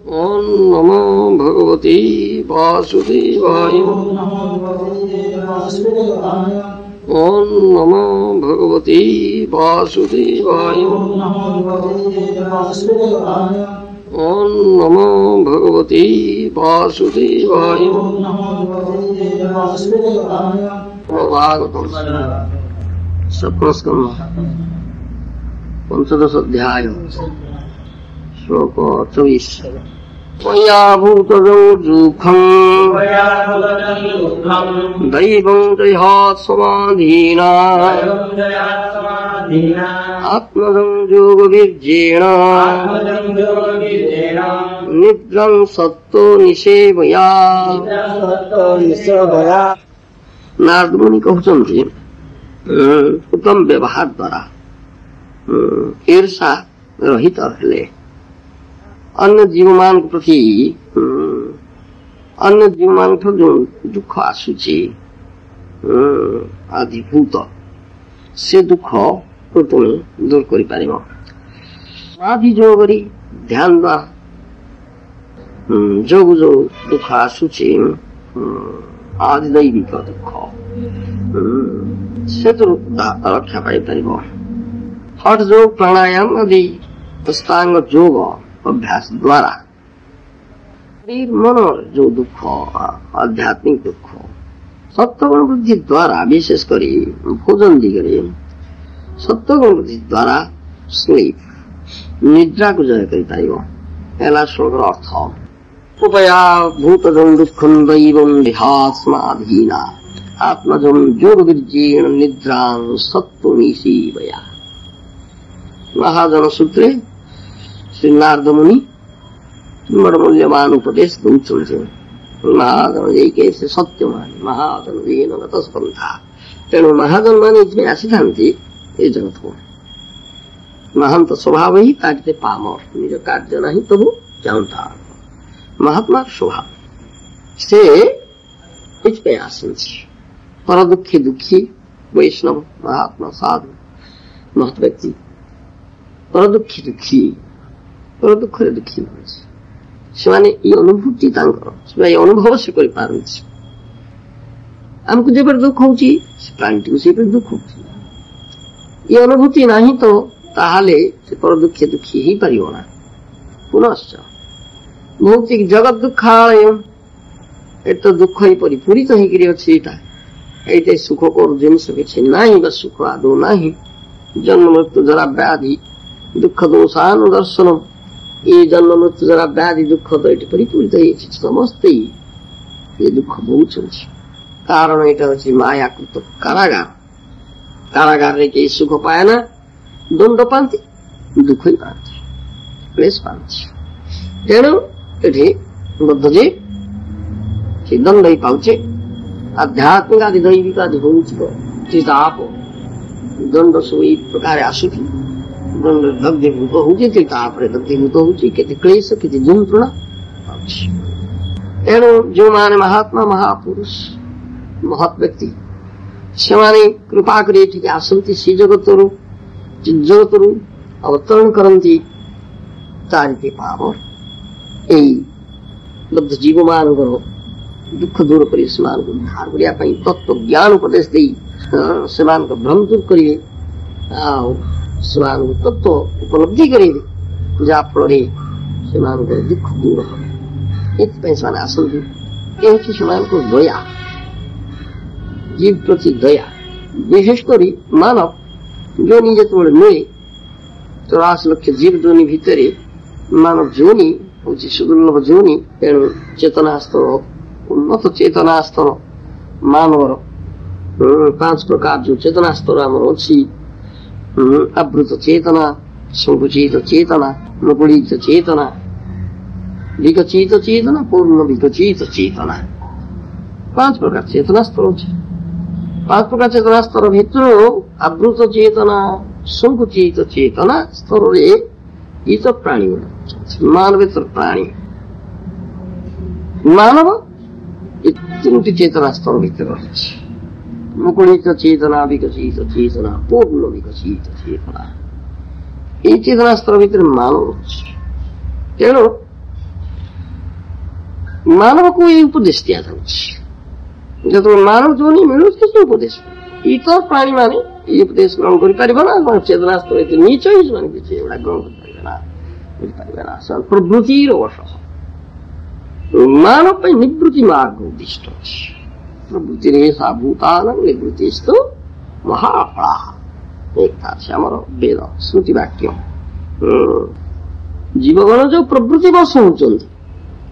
ओम नमो भगवते वासुदेवाय। ओम नमो भगवते वासुदेवाय। ओम नमो भगवते वासुदेवाय। सप्तस्कंध पंचदश अध्याय श्लोक 24। त्वया भूतदोर्जुखं दैवं जयात् समाधीना आत्मजं योगविर्जेण निद्रां सत्तो निषेवया। नारद मुनि कहउछन्ति उत्तम व्यवहार द्वारा ईर्षा रहित हेले अन्य जीवमान प्रति अन्य जीवमान जो दुख आसुची आदिभूत से दुख को तुम दूर कर पार। समाधि जो करी ध्यान द्वारा जो जो दुख आसुची आदि दैविक दुख से तो रक्षा पाई पार। हठ योग प्राणायाम आदि अष्टांग योग अभ्यास द्वारा शरीर मन जो दुख आध्यात्मिक दुख सत्वगुण वृद्धि द्वारा विशेष करी भोजन दिगरे सत्वगुण वृद्धि द्वारा स्लीप निद्रा को जय कर पार। श्लोक अर्थ उपया भूतजं दुःखं दैवं देहात्माधीना आत्मजं योगविर्जेण निद्रां सत्त्वनिषेवया। महाजन सूत्रे श्री नारद मुनि बड़ मूल्यवान उपदेश दौचन्ति। महाजन जे कैसे सत्य माने महाजन येन गतस्पन्था। तेणु महाजन माने इसमें आसी थांती ए जगत को महांत स्वभाव ही ताकते पामर निज कार्य नहीं तबु जानता। महात्मा स्वभाव से इसमें आसन्ति पर दुखी दुखी वैष्णव महात्मा साधु महत व्यक्ति पर दुखी दुखी पर दुख दुखी से अनुभूति अनुभव से कर पारंती। आमको जब दुख होची प्राणी से दुख होची ये अनुभूति नहीं तो ताहाले से पर दुखे दुखी ही परियोना। पुनश्च भौतिक जगत दुखालय एत दुख ही परिपूरित ही करी अछि। एते सुख को जिनस किछि नाही बस सुख आदो नाही। जन्म मृत्यु जरा व्याधि दुख दोषानुदर्शन ये जन्म मृत्यु जरा व्याधि दुख तो ये परिपूरित ही समस्त ये दुख बहुत कारण यहाँ हूँ मायाकृत कारागार। कारागार रे के सुख पाए ना दंड पाती दुख ही पाती क्लेश पाती। तेणु ये बद्ध जे दंड ही पाचे आध्यात्मिक आदि दैविक आदि होताप दंड सब यही प्रकार आसुची दंड दग्धीभूत होची दग्धीभूत होची केते क्लेश केते जंत्रणा पाउची। तेणु जो माने महात्मा महापुरुष महत व्यक्ति से माने कृपा करी ठीक आसंती श्री जगतरु जगतरु अवतरण करंती तारिके पावर एई बद्ध जीव मानकर दुख दूर करी सेमान को उद्धार करिया पई तत्व ज्ञान उपदेश देई सेमान को भ्रम दूर करिए सेमान को तत्व उपलब्धि करिए जा फल सेमान को दुख दूर हो एथि सेमान आसंती। ये हूँ सेमान को दया जीव प्रति दया विशेष करी मानव जोनि जेतबेले मिले 84 लक्ष जीव जोनि भितरे मानव जोनि हूँ सुदुर्लभ जोनि। तेणु चेतना स्तर उन्नत चेतना स्तर मानवर 5 प्रकार जो चेतना स्तर आमर अच्छी आवृत चेतना संकुचित चेतना मुकुलित चेतना विकचित चेतना पूर्ण विकचित चेतना 5 प्रकार चेतना स्तर अच्छे। 5 प्रकार चेतना स्तर भितर आवृत चेतना संकुचित चेतना स्तर ये तो प्राणी मानवेतर प्राणी मानव तीनटी चेतना स्तर भीतर रही मुकुलित चेतना विकसित चेतना पूर्ण विकसित चेतना ये चेतना स्तर भीतर मानव तेणु ମାନव को ये उपदेश दिया जाଉଛି जो मानव जोनि मिलुଛି से उपदेश इतर प्राणी माने ये उपदेश ग्रहण करि परिबा ना चेतना स्तर एते नीच ही माने किछि एवढा ग्रहण करि परिबा ना बुझि परिबा ना सन प्रवृत्ति रोष मानव पे निवृत्ति मार्ग उद्दिष्ट अछि प्रवृत्ति रे साभूतान निवृत्तिस्तु महाफला एक था हमर वेद श्रुति वाक्य जीवगण जो प्रवृत्ति बस होचंती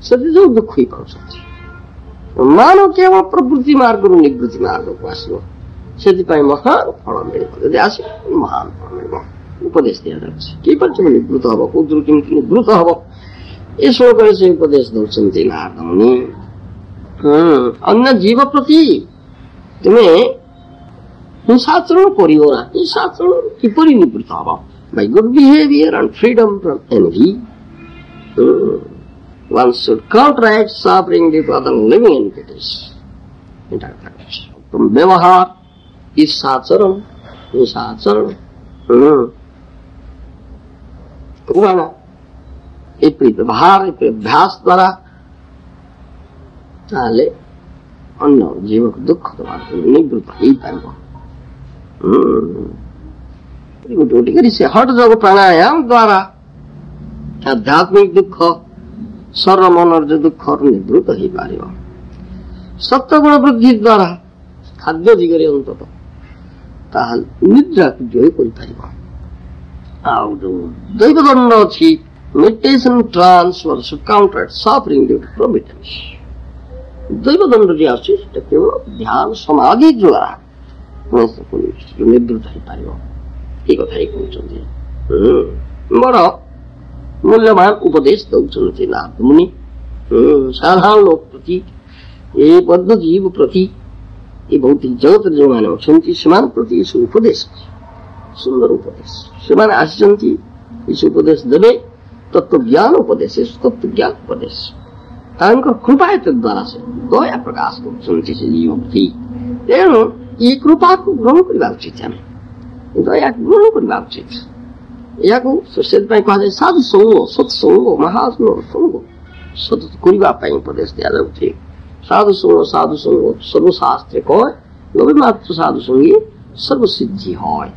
से जो दुख ही पाउछंती मानव केवल प्रवृत्ति मार्ग रु निवृत्ति मार्ग को आसो से महान फल मिले आस महान फल मिल उपदेश दिया कि निवृत्त हम कौर केमती निवृत्त हम ये श्लोक से उपदेश दौरान नारद मुनि अन्य जीव प्रति तुम्हें हिंसाचरण करियो ना हिंसाचरण किपरि निवृत्त हम by good behavior and freedom from envy. One should counteract suffering due to other living entities. तुम व्यवहार ईर्षाचरण हिंसाचरण व्यवहार अभ्यास द्वारा ताले अन्य जीव को दुख निवृत्त ही पाइब गोटे गोटे कर से हट योग प्राणायाम द्वारा आध्यात्मिक दुख सर्व मन जो दुख निवृत्त हो पार सत्वगुण वृद्धि द्वारा खाद्य दिगरे अंतत निद्रा को जय कर दैवदंड अच्छी meditation transfer counter suffering due to providence दैवदंड जो आसी केवल ध्यान समाधि द्वारा निवृत्त हो पार ये कथा ही कहते बड़ मूल्यवान उपदेश दौरान नारद मुनि साधारण लोक प्रति ये बद्ध जीव प्रति ये भौतिक जगत जो मैंने अच्छा प्रति इस उपदेश सुंदर उपदेश से आसी इस उपदेश देवे तत्व ज्ञान उपदेश तत्व ज्ञान उपदेश कृपायत द्वारा से दया प्रकाश कर जीव प्रति तेणु ये कृपा को ग्रहण करवा उचित आम दया ग्रहण करवा उचित या कहुए साधु संग सत्संग महात्म संग सतत करने उपदेश दि जाऊे साधु संग सर्वशास्त्र कह लगे मात्र साधु संगे सर्वसिद्धि है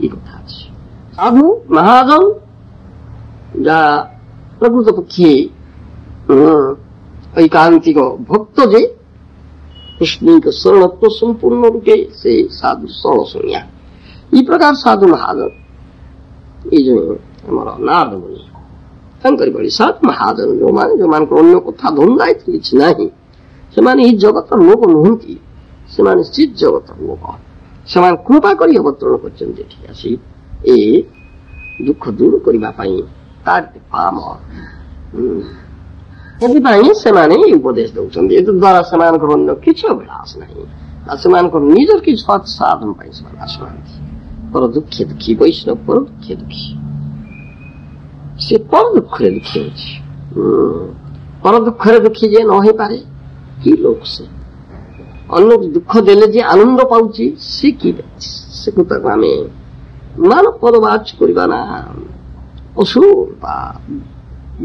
ये कथा साधु महाजन जा प्रकृत पक्षे ऐकांतिक भक्त जे कृष्ण शरणत्व संपूर्ण रूपे से साधु शरण शुणिया ये प्रकार साधु महाजन ये जो हमारा नारद मुनि शंकर बड़ी साधु महाजन जो मान को अन्य कथा धंदा किसी ना से जगत लोक नुहति से जगत लोक से कृपा कर अवतरण कर दुख दूर करने पाम से उपदेश दौरान द्वारा से अन्य किसी अभिलाष ना निजर कि साधन आसुना पर दुखे दुखी वैष्णव पर दुखे दुखी से पर दुख दुखी पर दुख दुखी जे न पारे कि लोक से अन्य दुख देले जे आनंद पाउची से कि से कुतक आम मानव पदवाच्य करवा ना असुर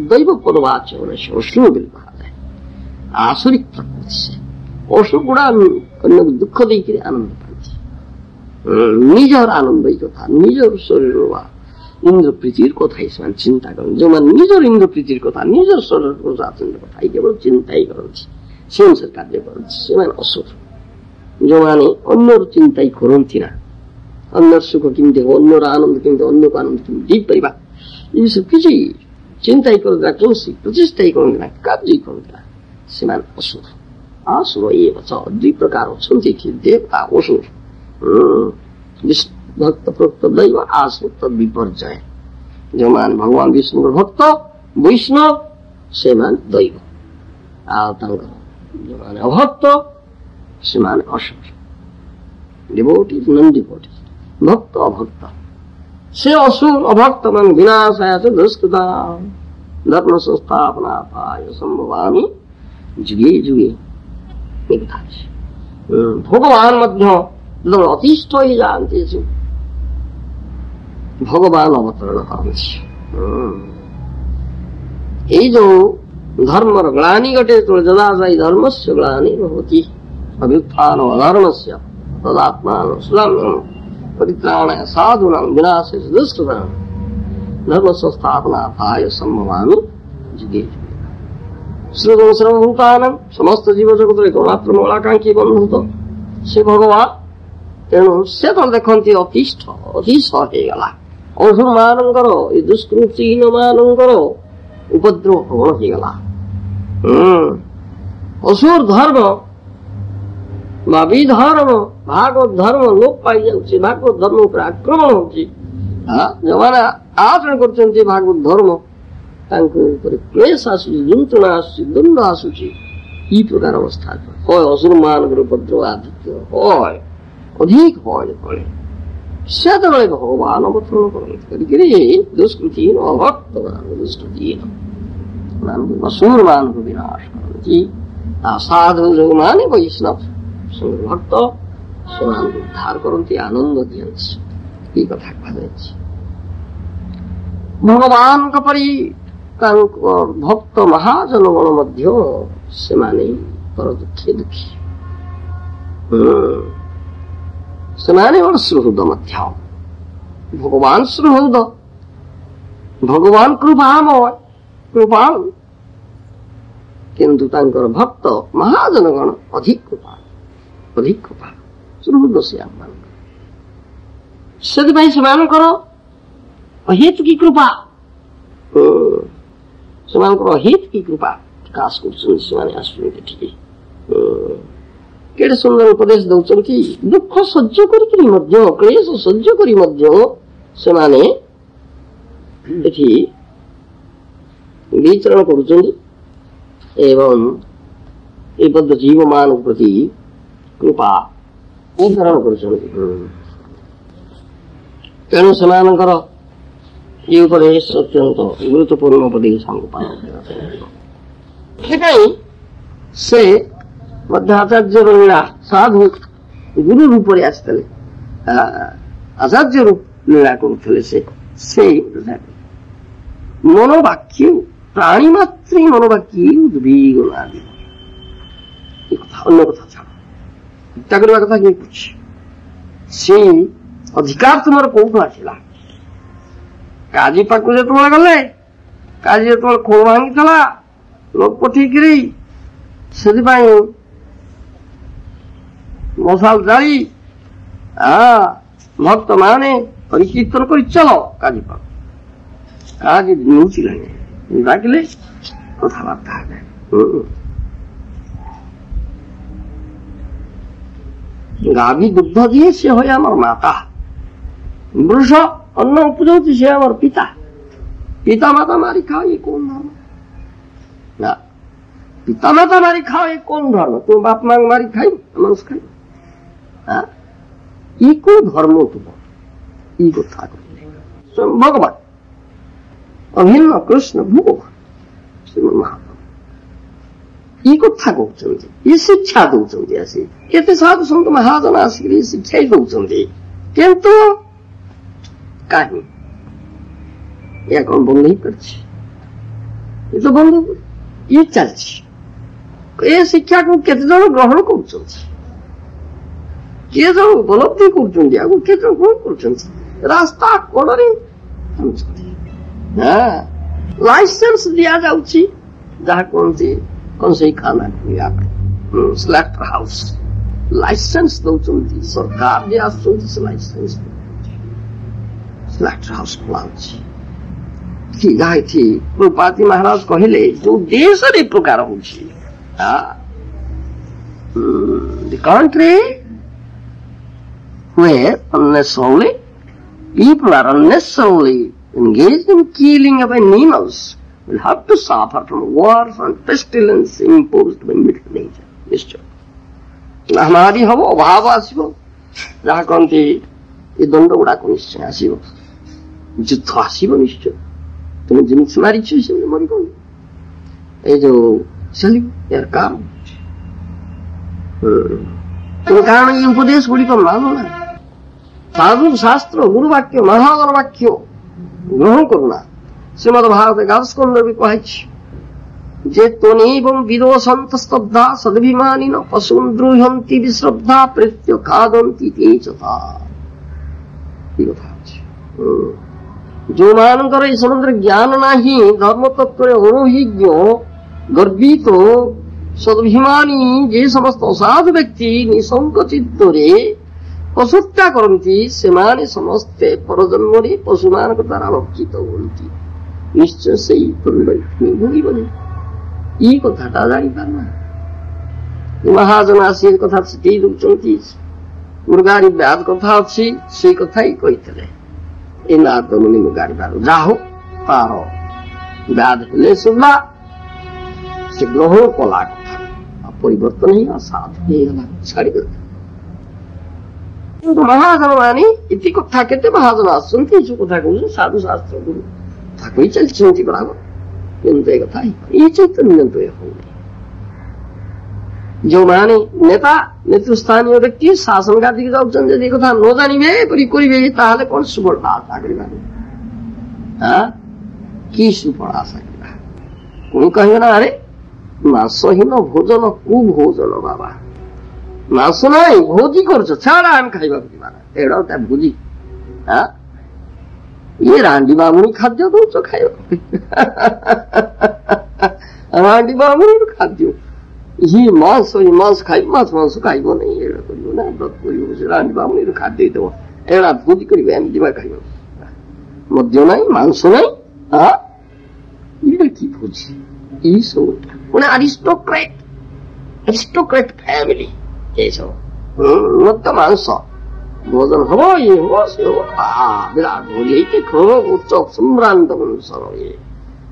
दैव पदवाच्य होने से असुर बोली कहा आसुरिक प्रकृति से असुर गुड़ा अन्य दुख देकर आनंद पाती निजर आनंद कथा निजर शरीर इंद्र प्रीतिर कथा चिंता कर जो मान निजर इंद्र प्रीतिर कथा निजर शरीर को कथा केवल चिंता ही करती से अनुसार कार्य करती असुर जो माने अन्य चिंता ही करती ना अन्य सुख केमती हो अन्य आनंद केमती अन्य को आनंद केमती पाइबा ये सब किसी चिंता ही करता कौन प्रचेषा ही करना कार्य ही करता से असुर असुर ये दुई प्रकार अच्छा देवता असुर भक्त प्रक्त दैव आसुर तद विपर्जय जो मान भगवान विष्णु भक्त वैष्णव से दैव जो मान अभक्त से असुर डिवोटी नन डिवोटी भक्त अभक्त से असुर अभक्त मन विनाशाय दुष्कृता धर्म संस्थापनार्थाय संभवामि जुगे जुगे भगवान मध्य अतिष्ठ ही जानते भगवान अवतरण कर जो धर्मर ग्लानि घटे तो जदा जाई धर्मस्य ग्लानिर्भवति अभ्युत्थानो अधर्मस्य तदात्मानं सुधाम्यं परित्राणाय साधूनां विनाशाय च दुष्कृतां धर्म संस्थापनार्थाय सम्भवामि युगे श्रुतं सर्वभूतानां समस्त जीव जगत एकमात्र मूलाकांक्षी बंधु से भगवान तेणु से तो देखते अतिष्ठ अतिश होगला असुर मानकर ये दुष्कृतिहीन मानकर उपद्रव प्रबल होगला असुर धर्म विधर्म भागवत धर्म लोप पाई जाऊँ भागवत धर्म पर आक्रमण हो आचरण कर भागवत धर्म क्लेश आसूची जंत्रणा आसूची द्वंद्व आसूची ई प्रकार अवस्था असुर मान उपद्रव आधिक्य होय अधिक होय से भगवान अवतरण करके दुष्कृतिहीन अभक्त दुष्कृतिहीन असुर मान को विनाश करती साधु जो माने वैष्णव भक्त से उद्धार करती आनंद दिए कथा कह भगवान परी भक्त महाजनगण मध्य से पर दुखी दुखी से सुहृद मध्य भगवान सुहृद भगवान कृपामय कृपाल किंतु तांकर भक्त महाजनगण अधिक कृपा सुहृद से अहित की कृपा अहित की कृपा प्रकाश कर केड़े सुंदर उपदेश दौरान दुख सह्य कर क्लेश सह्य कर विचरण कर जीव मान प्रति कृपा वितरण तेणु से उपदेश अत्यंत गुरुत्वपूर्ण उपदेश हमको पालन से मध्याचार्य लीला साधु गुरु रूप आचार्य रूप लीला करुले से मनोवाक्य प्राणी मात्र मनोवाक्य उद्विग्न आदि अन्य कथा छाड़ हत्या करवा कथा किए पूछे से अधिकार तुम कौटू आसला काजी पाक जो गले काजी जो खोल भांगी लोक पठेकरी से मशाल जाली भक्त माने कीर्तन कर चल काजी पाक काजी नुचिले डाकिले कथबार्ता गाभी दुग्ध दिए से हो माता वृष अन्न उपजौती से पिता पिता माता मारी खाओ ये कौन धर्म ना पिता माता मारी खाओ ये कौन धर्म तुम बाप मांग मारी खाई मांस खाई ये को धर्म तुम ये कथा स्वयं भगवान अभिन्न कृष्ण भगवान श्रीमन महाप्रभु ये कथा कहते ये शिक्षा दौरान आसी केते साधु संत महाजन आसिक शिक्षा दौरान किंतु कहीं या कौन बंद नहीं कर तो बंद ये चलती शिक्षा को केते जन ग्रहण कर किए जन उपलब्धि कर ग्रहण कर रास्ता कड़े लाइसेंस दिया जाउची जहाँ कौन से खाना स्लैटर हाउस लाइसेंस दौरान सरकार भी आस लाइसेंस स्लैटर हाउस खोलाउची गाई थी कृपाती महाराज कहले जो देश रे प्रकार होची the country where unnecessarily people are unnecessarily engaged in killing of animals will have to suffer from wars and pestilence imposed by middle nature. निश्चय हमारी हम अभाव आसो जहाँ कहते ये दंड गुड़ाक निश्चय आसो युद्ध आसो निश्चय तुम जिनस मारी मरी कौन ये जो चली यार काम तुम कारण ये उपदेश गुड़िक मान ना साधु शास्त्र गुरुवाक्य महागर वाक्य ग्रहण करूना श्रीमद भारत 11 स्कंद भी कही যে তনেবং বিরোষন্ত স্তব্ধা সদভিমানিন পশুন দ্রুহন্তি বিশ্রদ্ধা প্রেত্য খাদন্তি তে চতা। ଯୋଉମାନଙ୍କର ଏଇ ସମୁଦ୍ର ଜ୍ଞାନ ନାହିଁ, ଧର୍ମ ତତ୍ତ୍ୱରେ ଅନଭିଜ୍ଞ, ଗର୍ବିତ, ସଦଭିମାନୀ ଯେ ସମସ୍ତ ଅସାଧୁ ବ୍ୟକ୍ତି ନିଶଙ୍କ ଚିତ୍ତରେ ପଶୁହତ୍ୟା କରନ୍ତି, ସେମାନେ ସମସ୍ତେ ପରଜନ୍ମରେ ପଶୁମାନଙ୍କ ଦ୍ୱାରା ରକ୍ଷିତ ହୁଅନ୍ତି। ନିଶ୍ଚୟ ସେଇ ଭୋଗିବନି। ଏଇ କଥାଟା ଜାଣିପାରୁନା। ମହାଜନ ଆସି ଏ କଥା ଶିଖେଇ ଦଉଛନ୍ତି। ମୃଗାରୀ ବ୍ୟାଧ କଥା ଅଛି, ସେଇ କଥା ହିଁ କହିଥିଲେ। ଏ ନାରଦ ମୁନି ମୃଗାରୀ ବ୍ୟାଧ ଯାହା ହଉ ତାର ବ୍ୟାଧ ହେଲେ ଶୁଣିଲା, ସେ ଗ୍ରହଣ କଲା କଥା, ଆଉ ପରିବର୍ତ୍ତନ ହେଇଗଲା, ସାଧୁ ହେଇଗଲା, ଛାଡ଼ିଦେଲା। କିନ୍ତୁ ମହାଜନ ମାନେ ଏତି କଥା, କେତେ ମହାଜନ ଆସୁଛନ୍ତି ଏ ଯୋଉ କଥା କହୁଛନ୍ତି, ସାଧୁ ଶାସ୍ତ୍ର ଗୁରୁ ତାକୁ ହିଁ ଚାଲିଛନ୍ତି ବରାବର। କିନ୍ତୁ ଏ କଥା ଏଇ ଚୈତନ୍ୟ ହଉନି। ଯୋଉମାନେ ନେତା ନେତୃସ୍ଥାନୀୟ ବ୍ୟକ୍ତି ଶାସନ ଗାଦିକି ଯାଉଛନ୍ତି, ଯଦି ଏ କଥା ନ ଜାଣିବେ କରିବେ, ତାହେଲେ କଣ ସୁଫଳ ଆଶା କରିବା? କି ସୁଫଳ ଆଶା କରିବା? ପୁଣି କହିବେ ନା, ଆରେ ମାଂସହୀନ ଭୋଜନ କୁ ଭୋଜନ ବାବା, ମାଂସ ନାହିଁ ଭୋଜି କରୁଛ, ଛାଡା ଆମେ ଖାଇବାକୁ ଯିବା ନା, ଏଇଟା ଗୋଟେ ଭୋଜି। ଇଏ ରାଣ୍ଡି ବାମୁଣି ଖାଦ୍ୟ ଦଉଛ ଖାଇବାକୁ? ରାଣ୍ଡି ବାମୁଣି ଖାଦ୍ୟ, ଇଏ ମାଂସ ଖାଇବ, ମାଂସ ଖାଇବ ନାହିଁ, ଏଇଟା କରିବ ନା, ବ୍ରତ କରିବ, ସେ ରାଣ୍ଡି ବାମୁଣି ଖାଦ୍ୟ ଦେଇଦେବ, ଏଇଟା ଭୋଜି କରିବେ, ଆମେ ଯିବା ଖାଇବାକୁ। ମଦ୍ୟ ନାହିଁ, ମାଂସ ନାହିଁ, ଏଇଟା କି ଭୋଜି? ଏଇ ସବୁ ପୁଣି ଆରିଷ୍ଟୋକ୍ରାଟ ଫ୍ୟାମିଲି, ଏସବୁ ମଦ ମାଂସ ଭୋଜନ ହବ, ଇଏ ହବ, ସେ ହବ, ବିରାଟ ଭୋଜି ହେଇଛି, ଉଚ୍ଚ ସମ୍ଭ୍ରାନ୍ତ ବଂଶର।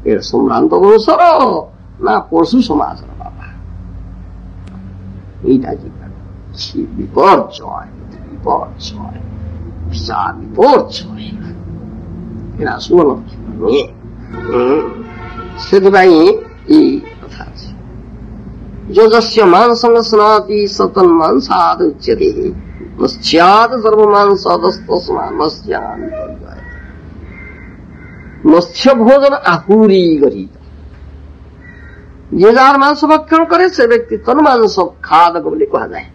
ଏ ସମ୍ଭ୍ରାନ୍ତ ବଂଶର ନା ପଶୁ ସମାଜର ବାବା? এইটা বিপর্যয়, বিপর্যয়, বিশাল বিপর্যয়। এরা সুলক্ষণ নୁହେଁ। ସେଥିପାଇଁ ଏଇ କଥା ଅଛି, ଯୋଜସ୍ୟ ମାଂସଂ ସ୍ନାତି ସତନ୍ ମାଂସାଦ୍ ଉଚ୍ୟତେ ମତ୍ସ୍ୟାଦ୍ ସର୍ବମାଂସାଦସ୍ତସ୍ମାନ୍ ମତ୍ସ୍ୟାନ୍। ମତ୍ସ୍ୟ ଭୋଜନ ଆହୁରି ଗରିତ। ଯିଏ ଯାହାର ମାଂସ ଭକ୍ଷଣ କରେ ସେ ବ୍ୟକ୍ତି ତନ୍ମାଂସ ଖାଦକ ବୋଲି କୁହାଯାଏ।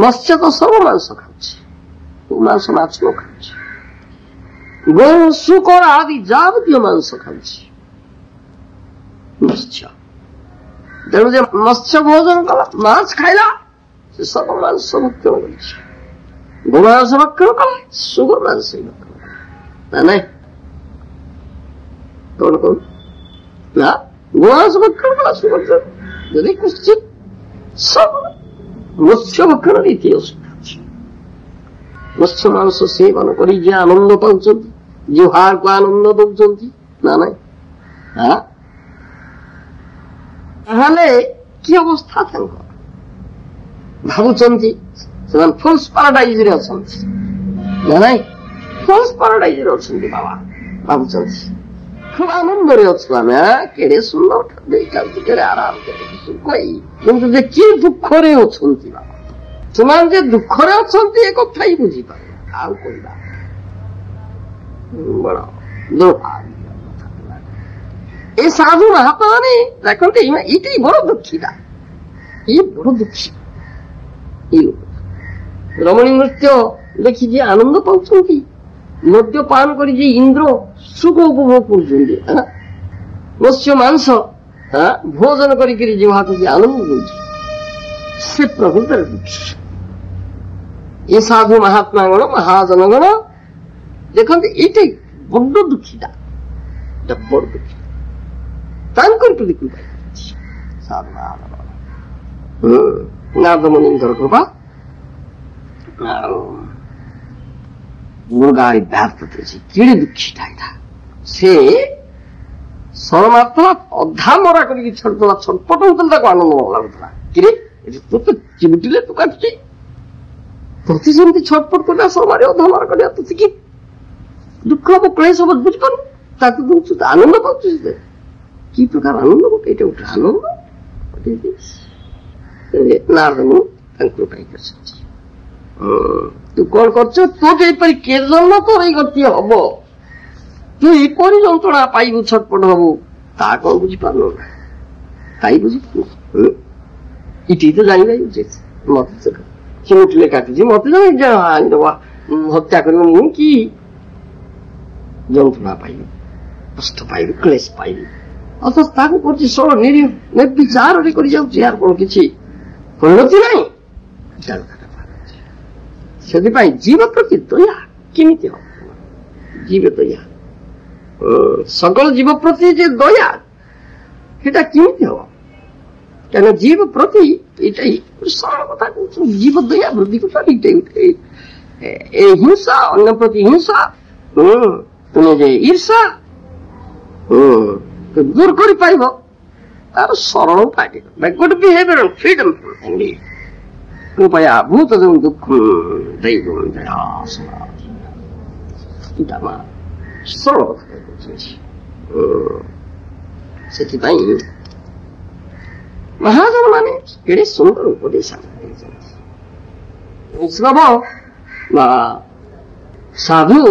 ମତ୍ସ୍ୟ ତ ସବୁ ମାଂସ ଖାଉଛି, ମାଂସ ମାଛ ନ ଖାଉଛି। ଗୋ ଶୁକର ଆଦି ଯାବତୀୟ ମାଂସ ଖାଉଛି ମତ୍ସ୍ୟ। ତେଣୁ ଯେ ମତ୍ସ୍ୟ ଭୋଜନ କଲା, ମାଛ ଖାଇଲା, ସେ ସବୁ ମାଂସ ଭକ୍ଷଣ କରିଛି। ଗୋମାଂସ ଭକ୍ଷଣ କଲା, ସୁଗର ମାଂସ ଭକ୍ଷଣ କଲା, ନା ନାଇଁ? କଣ କଣ ନା ଗୋମାଂସ ଭକ୍ଷଣ କଲା, ସୁଗର ଯଦି କୁଶ୍ଚିତ ସବୁ ମତ୍ସ୍ୟ ଭକ୍ଷଣର ଇତିହାସ ଅଛି। ମତ୍ସ୍ୟ ମାଂସ ସେବନ କରି ଯେ ଆନନ୍ଦ ପାଉଛନ୍ତି, ଜିହ୍ୱାକୁ ଆନନ୍ଦ ଦଉଛନ୍ତି, ନା ନାଇଁ? ତାହେଲେ କି ଅବସ୍ଥା ତାଙ୍କର? ଭାବୁଛନ୍ତି ସେମାନେ ଫୁଲ୍ସ ପାରାଡାଇଜରେ ଅଛନ୍ତି, ନା ନାଇଁ? ଫୁଲ୍ସ ପାରାଡାଇଜରେ ଅଛନ୍ତି ବାବା, ଭାବୁଛନ୍ତି ଖୁବ ଆନନ୍ଦରେ ଅଛୁ ଆମେ, କେଡେ ସୁନ୍ଦର ଖାଦ୍ୟ, କେଡେ ଆରାମ, କେଡେ ସୁଖ। କିନ୍ତୁ ଯେ କି ଦୁଃଖରେ ଅଛନ୍ତି ବାବା, ସେମାନେ ଯେ ଦୁଃଖରେ ଅଛନ୍ତି ଏ କଥା ହିଁ ବୁଝିପାରେ। ଆଉ କହିବା ବଡ ଦୁର୍ଭାଗ୍ୟ। ଏ ସାଧୁ ମହାତ୍ମା ମାନେ ଦେଖନ୍ତି, ଏଇଟା ବଡ ଦୁଃଖୀଟା, ଇଏ ବଡ ଦୁଃଖୀ। ରମଣୀ ନୃତ୍ୟ ଦେଖି ଯିଏ ଆନନ୍ଦ ପାଉଛନ୍ତି, ମଦ୍ୟପାନ କରି ଯିଏ ଇନ୍ଦ୍ର ସୁଖ ଉପଭୋଗ କରୁଛନ୍ତି, ମତ୍ସ୍ୟ ମାଂସ ଭୋଜନ କରିକିରି ଜିହ୍ୱାକୁ ଯିଏ ଆନନ୍ଦ ଦଉଛି, ସେ ପ୍ରକୃତରେ ଦୁଃଖୀ। ଏ ସାଧୁ ମହାତ୍ମା ଗଣ, ମହାଜନ ଗଣ ଦେଖନ୍ତି, ଏଇଟା ବଡ ଦୁଃଖୀଟା, ବଡ ଦୁଃଖୀ। ତାଙ୍କର ପ୍ରତି କୃପା ସାଧୁ ନାରଦ ମୁନିଙ୍କର କୃପା। ଆଉ ମୃଗାରୀ ବ୍ୟାଧ କେଡେ ଦୁଃଖୀଟା ଏଇଟା। ସେ ସରମାତ୍ମା ଅଧା ମରା କରିକି ଛାଡୁଥିଲା, ଛଟପଟ ହଉଥିଲା, ତାକୁ ଆନନ୍ଦ ଲାଗୁଥିଲା। କିରେ ତୋତେ ଚିମୁଟିଲେ ତୁ କାଟୁଛି, ତୋତେ ସେମିତି ଛଟପଟ କରିବା, ସରମାରେ ଅଧା ମରା କରିବା, ତୋତେ କି ଦୁଃଖ ହବ, କ୍ଲେଶ ହବ, ବୁଝିପାରୁନୁ? ତାକୁ ଦଉଛୁ, ଆନନ୍ଦ ପାଉଛୁ। ସେ କି ପ୍ରକାର ଆନନ୍ଦ ଗୋଟେ, ଏଇଟା ଗୋଟେ ଆନନ୍ଦ। ନାରଦ ମୁଁ ତାଙ୍କୁ ପାଇଁ କରିଛନ୍ତି, ତୁ କଣ କରୁଛୁ? ତୁ ଏପରି କେ ଜନ୍ମ ତୋର ଏଇ ଗତି ହବ, ତୁ ଏପରି ଯନ୍ତ୍ରଣା ପାଇବୁ, ଛଟପଟ ହବୁ, ତା କଣ ବୁଝିପାରୁନୁ? ଖାଇ ବୁଝି ଇଟି ତ ଜାଣିବା ଉଚିତ। ମତେ ଚିମୁଟିଲେ କାଟୁଛି, ମତେ ହତ୍ୟା କରିବ ମୁଁ କି ଯନ୍ତ୍ରଣା ପାଇବି, କଷ୍ଟ ପାଇବି, କ୍ଲେଶ ପାଇବି, ଅଥଚ ତାକୁ କରୁଛି ଷୋଳ ନିର୍ବିଚାରରେ କରି ଯାଉଛି। ଏହାର କଣ କିଛି ଉନ୍ନତି ନାହିଁ? ସେଥିପାଇଁ ଜୀବ ପ୍ରତି ଦୟା କେମିତି ହବ? ଜୀବ ଦୟା, ସକଳ ଜୀବ ପ୍ରତି ଯେ ଦୟା ସେଟା କେମିତି ହବ? କାରଣ ଜୀବ ପ୍ରତି ଏଇଟା ସରଳ କଥା କହୁଛନ୍ତି, ଜୀବ ଦୟା ବୃଦ୍ଧି କଥା ଏଇଟା ଏ ହିଂସା, ଅନ୍ୟ ପ୍ରତି ହିଂସା, ତୁମେ ଯେ ଈର୍ଷା ଦୂର କରିପାରିବ ତାର ସରଳ ଉପାୟ ଗୁଡ୍ ବିହେଭିୟର ଫ୍ରିଡମ କୃପୟା ଭୂତ ଯେଉଁ ଦୁଃଖ ଏଇଟା ମା ସରଳ କଥା କହୁଛନ୍ତି। ସେଥିପାଇଁ ମହାଜନ ମାନେ କେଡ଼େ ସୁନ୍ଦର ଉପଦେଶ ଦେଇଛନ୍ତି। ବୈଷ୍ଣବ ବା ସାଧୁ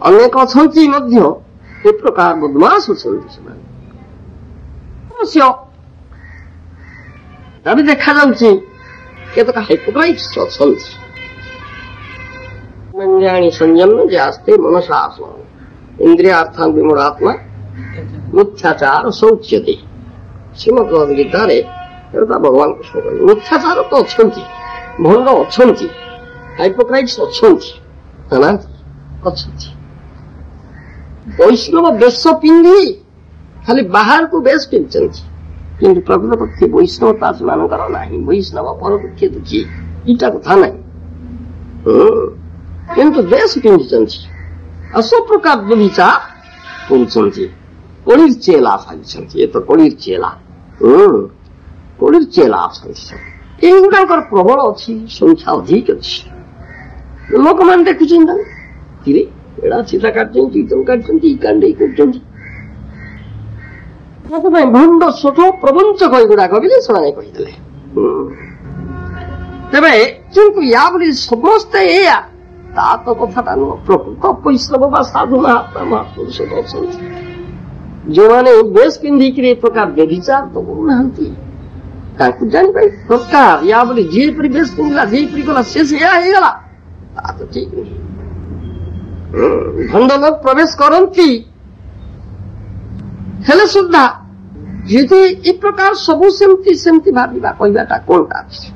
ଅନେକ ଅଛନ୍ତି ମଧ୍ୟ ଏ ପ୍ରକାର ବଦମାସ ଅଛନ୍ତି। ସେମାନେ ଅବଶ୍ୟ ବି ଦେଖାଯାଉଛି କେତେକ ହାଇପୋକ୍ରାଇଟ୍ସ ଅଛନ୍ତି। ମଞ୍ଜାଣି ସଂଯମ ଯେ ଆସ୍ତେ ମନସା ଇନ୍ଦ୍ରିୟାର୍ଥାନ୍ ବିମୂଢ଼ାତ୍ମା ମିଥ୍ୟାଚାର ଶୌଚ୍ୟତେ। ଶ୍ରୀମଦ୍ ଭଗବଦ୍ଗୀତାରେ ଭଗବାନ କୃଷ୍ଣ କହିଲେ ମିଥ୍ୟାଚାର ତ ଅଛନ୍ତି, ଭଣ୍ଡ ଅଛନ୍ତି, ହାଇପୋକ୍ରାଇଟ୍ସ ଅଛନ୍ତି, ଅଛନ୍ତି। ବୈଷ୍ଣବ ବେଶ ପିନ୍ଧି ଖାଲି ବାହାରକୁ ବେଶ ପିନ୍ଧିଛନ୍ତି, କିନ୍ତୁ ପ୍ରକୃତ ପକ୍ଷେ ବୈଷ୍ଣବତା ସେମାନଙ୍କର ନାହିଁ। ବୈଷ୍ଣବ ପରପକ୍ଷେ ଦୁଃଖୀ ଏଇଟା କଥା ନାହିଁ, କିନ୍ତୁ ବେଶ ପିନ୍ଧିଛନ୍ତି ଆଉ ସବୁ ପ୍ରକାର ଦୁର୍ବିଚାର କରୁଛନ୍ତି। କଳିର ଚେଲା ସାଜିଛନ୍ତି, ଏ ତ କଳିର ଚେଲା, କଳିର ଚେଲା ସାଜିଛନ୍ତି। ଏଇଗୁଡାଙ୍କର ପ୍ରବଳ ଅଛି, ସଂଖ୍ୟା ଅଧିକ ଅଛି। ଲୋକମାନେ ଦେଖୁଛନ୍ତି ତାଙ୍କୁ କିରେ ଏଡା ଚିତା କାଟୁଛନ୍ତି, ଇତମ କାଟୁଛନ୍ତି, ଇ କାଣ୍ଡ କରୁଛନ୍ତି। ସେଥିପାଇଁ ଭଣ୍ଡ ସ୍ୱଠ ପ୍ରବଞ୍ଚକ ଏଗୁଡାକ ବୋଲି ସେମାନେ କହିଦେଲେ। ତେବେ କିନ୍ତୁ ୟା ବୋଲି ସମସ୍ତେ ଏଇଆ ତା ତ କଥାଟା ନୁହଁ। ପ୍ରକୃତ ବୈଷ୍ଣବ ବା ସାଧୁ ମହାପୁରୁଷ ଅଛନ୍ତି ଯେଉଁମାନେ ବେଶ ପିନ୍ଧିକିରି ଏ ପ୍ରକାର ବ୍ୟଭିଚାର ତ କରୁନାହାନ୍ତି। ତାଙ୍କୁ ଜାଣିବା ଦରକାର। ୟା ବୋଲି ଯିଏପରି ବେଶ ପିନ୍ଧିଲା, ଯିଏପରି ଗଲା, ସେ ସେଇଆ ହେଇଗଲା, ତା ତ ଠିକ ନୁହେଁ। ଭଣ୍ଡ ଲୋକ ପ୍ରବେଶ କରନ୍ତି, ହେଲେ ସୁଦ୍ଧା ଯଦି ଏ ପ୍ରକାର ସବୁ ସେମିତି ଭାବିବା କହିବାଟା କଣଟା ଅଛି?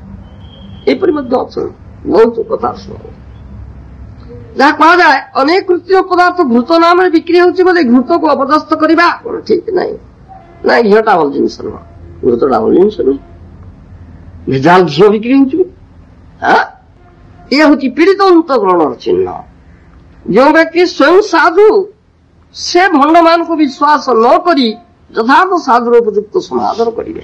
ଏପରି ମଧ୍ୟ ଅଛନ୍ତି ବହୁତ କଥା ଶୁଣ। ଯାହା କୁହାଯାଏ ଅନେକ କୃତ୍ରିମ ପଦାର୍ଥ ଘୃତ ନାମରେ ବିକ୍ରି ହେଉଛି ବୋଲି ଘୃତକୁ ଅପଦସ୍ଥ କରିବା କଣ ଠିକ ନାହିଁ? ନାଇଁ, ଘିଅଟା ଭଲ ଜିନିଷ ନୁହଁ, ଘୃତଟା ଭଲ ଜିନିଷ ନୁହଁ। ଭେଜାଲ ଘିଅ ବିକ୍ରି ହଉଛି, ଇଏ ହଉଛି ପୀଡ଼ିତ ଅନ୍ତଃକରଣର ଚିହ୍ନ। ଯେଉଁ ବ୍ୟକ୍ତି ସ୍ୱୟଂ ସାଧୁ ସେ ଭଣ୍ଡମାନଙ୍କୁ ବିଶ୍ୱାସ ନ କରି ଯଥାର୍ଥ ସାଧୁର ଉପଯୁକ୍ତ ସମାଧାନ କରିବେ।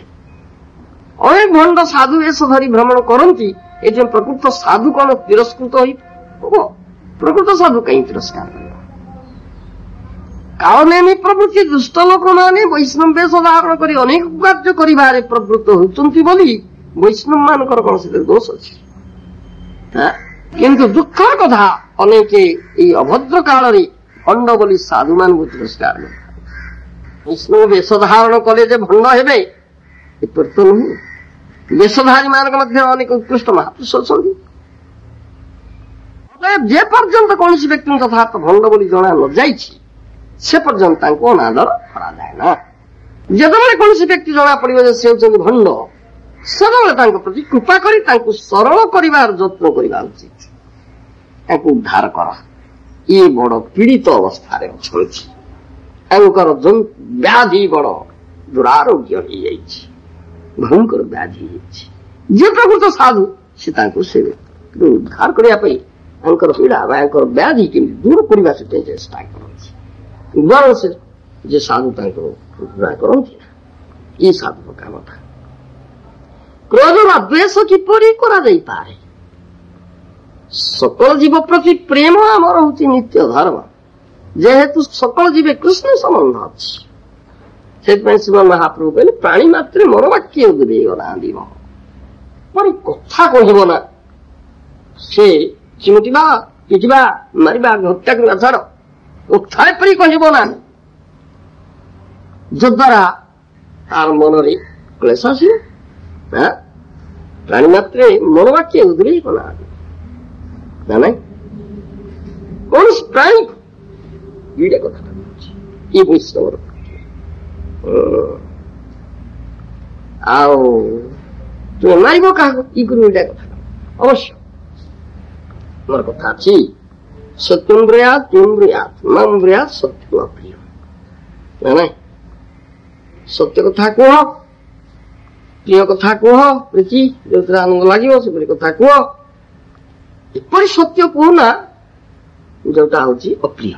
ଅନେକ ଭଣ୍ଡ ସାଧୁ ବେଶ ଧରି ଭ୍ରମଣ କରନ୍ତି, ଏଠି ପ୍ରକୃତ ସାଧୁ କଣ ତିରସ୍କୃତ ହେବ? ପ୍ରକୃତ ସାଧୁ କାହିଁ ତିରସ୍କାର କରିବ? କାଳନେମୀ ପ୍ରଭୃତି ଦୁଷ୍ଟ ଲୋକମାନେ ବୈଷ୍ଣବ ବେଶ ଧାରଣ କରି ଅନେକ କାର୍ଯ୍ୟ କରିବାରେ ପ୍ରବୃତ୍ତ ହେଉଛନ୍ତି ବୋଲି ବୈଷ୍ଣବ ମାନଙ୍କର କଣ ସେଥିରେ ଦୋଷ ଅଛି? କିନ୍ତୁ ଦୁଃଖର କଥା ଅନେକ ଏଇ ଅଭଦ୍ର କାଳରେ ଭଣ୍ଡ ବୋଲି ସାଧୁ ମାନଙ୍କୁ ତିରସ୍କାର କରିଥାନ୍ତି। ବୈଷ୍ଣବ ବେଶ ଧାରଣ କଲେ ଯେ ଭଣ୍ଡ ହେବେ ଏପରି ତ ନୁହେଁ। ବେଶଧାରୀ ମାନଙ୍କ ମଧ୍ୟ ଅନେକ ଉତ୍କୃଷ୍ଟ ମହାପୁରୁଷ ଅଛନ୍ତି। ଯେ ପର୍ଯ୍ୟନ୍ତ କୌଣସି ବ୍ୟକ୍ତିଙ୍କୁ ଯଥାର୍ଥ ଭଣ୍ଡ ବୋଲି ଜଣା ନଯାଇଛି ସେ ପର୍ଯ୍ୟନ୍ତ ତାଙ୍କୁ ଅନାଦର କରାଯାଏ ନା। ଯେତେବେଳେ କୌଣସି ବ୍ୟକ୍ତି ଜଣା ପଡିବ ଯେ ସେ ହେଉଛନ୍ତି ଭଣ୍ଡ, ସେତେବେଳେ ତାଙ୍କ ପ୍ରତି କୃପା କରି ତାଙ୍କୁ ସରଳ କରିବାର ଯତ୍ନ କରିବା ଉଚିତ। ତାଙ୍କୁ ଉଦ୍ଧାର କର। ଇଏ ବଡ ପୀଡ଼ିତ ଅବସ୍ଥାରେ ଅଛନ୍ତି, ତାଙ୍କର ବ୍ୟାଧି ବଡ ଦୁରାରୋଗ୍ୟ ହେଇଯାଇଛି, ଭୟଙ୍କର ବ୍ୟାଧି ହେଇଯାଇଛି। ଯିଏ ପ୍ରକୃତ ସାଧୁ ସେ ତାଙ୍କୁ ସେ ଉଦ୍ଧାର କରିବା ପାଇଁ ତାଙ୍କର ପୀଡ଼ା ବା ତାଙ୍କର ବ୍ୟାଧି କେମିତି ଦୂର କରିବା ସେଥିପାଇଁ ଚେଷ୍ଟା କରନ୍ତି। ବରଂ ସେ ଯେ ସାଧୁ ତାଙ୍କର ଉଦ୍ଧାର କରନ୍ତି ନା, ଇଏ ସାଧୁର କାମଟା। କ୍ରୋଧ ବା ଦ୍ୱେଷ କିପରି କରାଯାଇପାରେ? ସକଳ ଜୀବ ପ୍ରତି ପ୍ରେମ ଆମର ହଉଛି ନିତ୍ୟ ଧର୍ମ। ଯେହେତୁ ସକଳ ଜୀବେ କୃଷ୍ଣ ସମ୍ବନ୍ଧ ଅଛି, ସେଥିପାଇଁ ଶ୍ରୀମନ୍ ମହାପ୍ରଭୁ କହିଲେ ପ୍ରାଣୀ ମାତ୍ରେ ମୋର ବାକ୍ୟ ଉଦ୍ବେଗନା ଦିବ। ପରି କଥା କହିବ ନା, ସେ ଚିମୁଟିବା, ପିଟିବା, ମାରିବା, ହତ୍ୟା କରିବା ଛାଡ, କଥା ଏପରି କହିବ ନା ଯଦ୍ୱାରା ତାର ମନରେ କ୍ଲେଶ ଆସିବ। ପ୍ରାଣୀ ମାତ୍ରେ ମନବାକ୍ୟ ଉଦ୍ରେକ ନା ନାଇଁ କୌଣସି ପ୍ରାଣୀ ଏଇଟା କଥାଟା କହୁଛି ଇଏ ବୈଷ୍ଣବର। ଆଉ ତୁମେ ମାରିବ କାହାକୁ ଇ କରିବ ଏଇଟା କଥା ଅବଶ୍ୟ ମୋର କଥା ଅଛି। ସତ୍ୟଂ ବ୍ରୟାତ୍ କିଂ ବ୍ରୟାତ୍ ମାଂ ବ୍ରୟାତ୍ ସତ୍ୟଂ ଅପ୍ରିୟ। ନାଇଁ ସତ୍ୟ କଥା କୁହ, ପ୍ରିୟ କଥା କୁହ, ପ୍ରୀତି ଯୋଉଥିରେ ଆନନ୍ଦ ଲାଗିବ ସେପରି କଥା କୁହ। ଏପରି ସତ୍ୟ କୁହ ନା ଯୋଉଟା ହଉଛି ଅପ୍ରିୟ।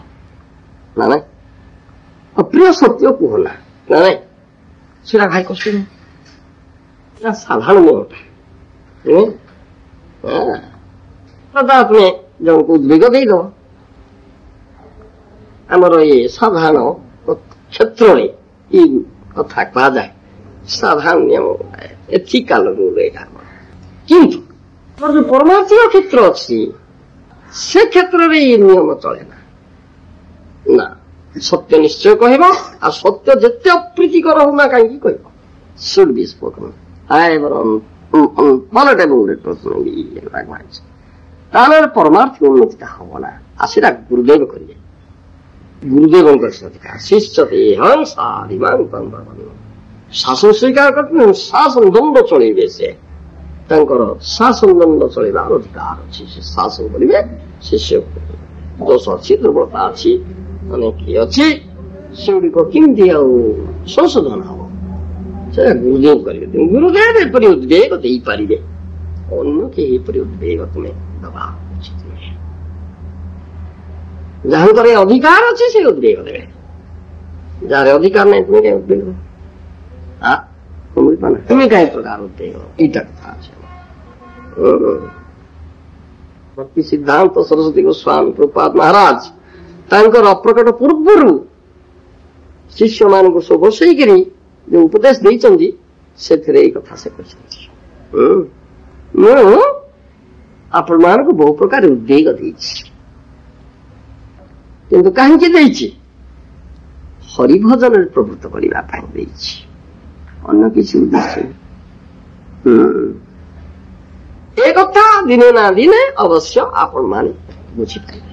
ନା ନାଇଁ ଅପ୍ରିୟ ସତ୍ୟ କୁହ ନା ନାଇଁ ସେଟା ଭାରି କଷ୍ଟ ନୁହେଁ, ସେଟା ସାଧାରଣ ନିୟମଟା। ତୁମେ ଜଣକୁ ଉଦ୍ବେଗ ଦେଇଦବ। ଆମର ଇଏ ସାଧାରଣ କ୍ଷେତ୍ରରେ ଏଇ କଥା କୁହାଯାଏ, ସାଧାରଣ ନିୟମ ଏଥିକାଲ ରୁଲ ଏଇଟା। କିନ୍ତୁ ଆମର ଯୋଉ ପରମାର୍ଥିକ କ୍ଷେତ୍ର ଅଛି ସେ କ୍ଷେତ୍ରରେ ଏଇ ନିୟମ ଚଳେ ନା। ନା ସତ୍ୟ ନିଶ୍ଚୟ କହିବ, ଆଉ ସତ୍ୟ ଯେତେ ଅପ୍ରୀତିକର ହଉନା କାହିଁକି କହିବ। should be spoken however unpalatable language। ତାହେଲେ ପରମାର୍ଥିକ ଉନ୍ନତିଟା ହବ ନା। ଆଉ ସେଟା ଗୁରୁଦେବ କରିବେ, ଗୁରୁଦେବଙ୍କର ଅଧିକାର। ଶିଷ୍ୟତେ ହଂସା ଶାସନ ସ୍ୱୀକାର କରିଥିଲେ ଶାସନ ଦଣ୍ଡ ଚଳେଇବେ। ସେ ତାଙ୍କର ଶାସନ ଦଣ୍ଡ ଚଳେଇବାର ଅଧିକାର ଅଛି। ସେ ଶାସନ କରିବେ, ଶିଷ୍ୟ ଦୋଷ ଅଛି, ଦୁର୍ବଳତା ଅଛି, ଅନେକ ଅଛି, ସେଗୁଡିକ କେମିତି ଆଉ ସଂଶୋଧନ ହବ ସେଟା ଗୁରୁଦେବ କରିବେ। ଗୁରୁଦେବ ଏପରି ଉଦ୍ବେଗ ଦେଇପାରିବେ, ଅନ୍ୟ କେହି ଏପରି ଉଦ୍ବେଗ ତୁମେ ଦବା ଉଚିତ ନୁହେଁ। ଯାହାଙ୍କର ଅଧିକାର ଅଛି ସେ ଉଦ୍ବେଗ ଦେବେ, ଯାହାର ଅଧିକାର ନାହିଁ ତୁମେ କାହିଁ ଉଦ୍ବେଗ ଦେବ? ତୁମେ କାହିଁ ପ୍ରକାର ଉଦ୍ବେଗ? ଏଇଟା କଥା ଅଛି। ଭକ୍ତି ସିଦ୍ଧାନ୍ତ ସରସ୍ୱତୀ ଗୋସ୍ୱାମୀ ପ୍ରଭୁପାଦ ମହାରାଜ ତାଙ୍କର ଅପ୍ରକଟ ପୂର୍ବରୁ ଶିଷ୍ୟମାନଙ୍କୁ ସବୁ ବସେଇକିରି ଯୋଉ ଉପଦେଶ ଦେଇଛନ୍ତି ସେଥିରେ ଏଇ କଥା ସେ କହିଛନ୍ତି। ମୁଁ ଆପଣମାନଙ୍କୁ ବହୁ ପ୍ରକାର ଉଦ୍ବେଗ ଦେଇଛି, କିନ୍ତୁ କାହିଁକି ଦେଇଛି? ହରିଭଜନରେ ପ୍ରବୃତ୍ତ କରିବା ପାଇଁ ଦେଇଛି, ଅନ୍ୟ କିଛି ଉଦ୍ଦେଶ୍ୟ। ଏ କଥା ଦିନେ ନା ଦିନେ ଅବଶ୍ୟ ଆପଣମାନେ ବୁଝିପାରିବେ,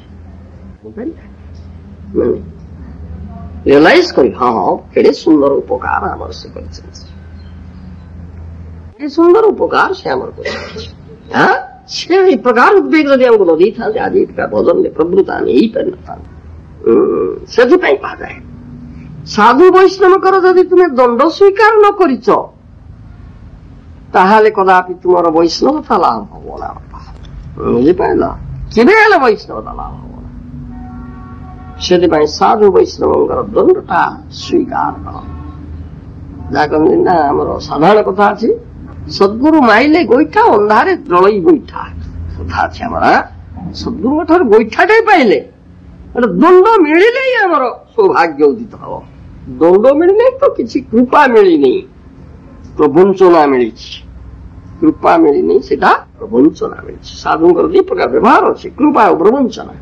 ରିୟଲାଇଜ କରି ହଁ କେଡେ ସୁନ୍ଦର ଉପକାର ଆମର ସେ କରିଛନ୍ତି, କେଡେ ସୁନ୍ଦର ଉପକାର ସେ ଆମର କରିଛନ୍ତି। ସେ ଏଇ ପ୍ରକାର ଉଦ୍ବେଗ ଯଦି ଆମକୁ ନ ଦେଇଥାନ୍ତେ ଆଜି ଭଜନରେ ପ୍ରବୃତ୍ତ ଆମେ ହେଇପାରିନଥାନ୍ତେ। ସେଥିପାଇଁ କୁହାଯାଏ ସାଧୁ ବୈଷ୍ଣବଙ୍କର ଯଦି ତୁମେ ଦଣ୍ଡ ସ୍ୱୀକାର ନ କରିଛ ତାହେଲେ କଦାପି ତୁମର ବୈଷ୍ଣବତା ଲାଭ ହବ ନା। ବୁଝିପାରିଲ? କେବେ ହେଲେ ବୈଷ୍ଣବତା ଲାଭ ହବ ନା। ସେଥିପାଇଁ ସାଧୁ ବୈଷ୍ଣବଙ୍କର ଦଣ୍ଡଟା ସ୍ୱୀକାର କର। ଯାହା କହନ୍ତି ନା ଆମର ସାଧାରଣ କଥା ଅଛି, ସଦ୍ଗୁରୁ ମାଇଲେ ଗୋଇଠା ଅନ୍ଧାରେ ଜଳେଇ ଗୋଇଠା କଥା ଅଛି ଆମର। ସଦ୍ଗୁରୁଙ୍କ ଠାରୁ ଗୋଇଠାଟେ ପାଇଲେ ଦଣ୍ଡ ମିଳିଲେ ହିଁ ଆମର ସୌଭାଗ୍ୟ ଉଦିତ ହବ। ଦଣ୍ଡ ମିଳିଲେ ତ କିଛି କୃପା ମିଳିନି, ପ୍ରବଞ୍ଚନା ମିଳିଛି। କୃପା ମିଳିନି, ସେଟା ପ୍ରବଞ୍ଚନା ମିଳିଛି। ସାଧୁଙ୍କର ଦି ପ୍ରକାର ବ୍ୟବହାର ଅଛି, କୃପା ଆଉ ପ୍ରବଞ୍ଚନା।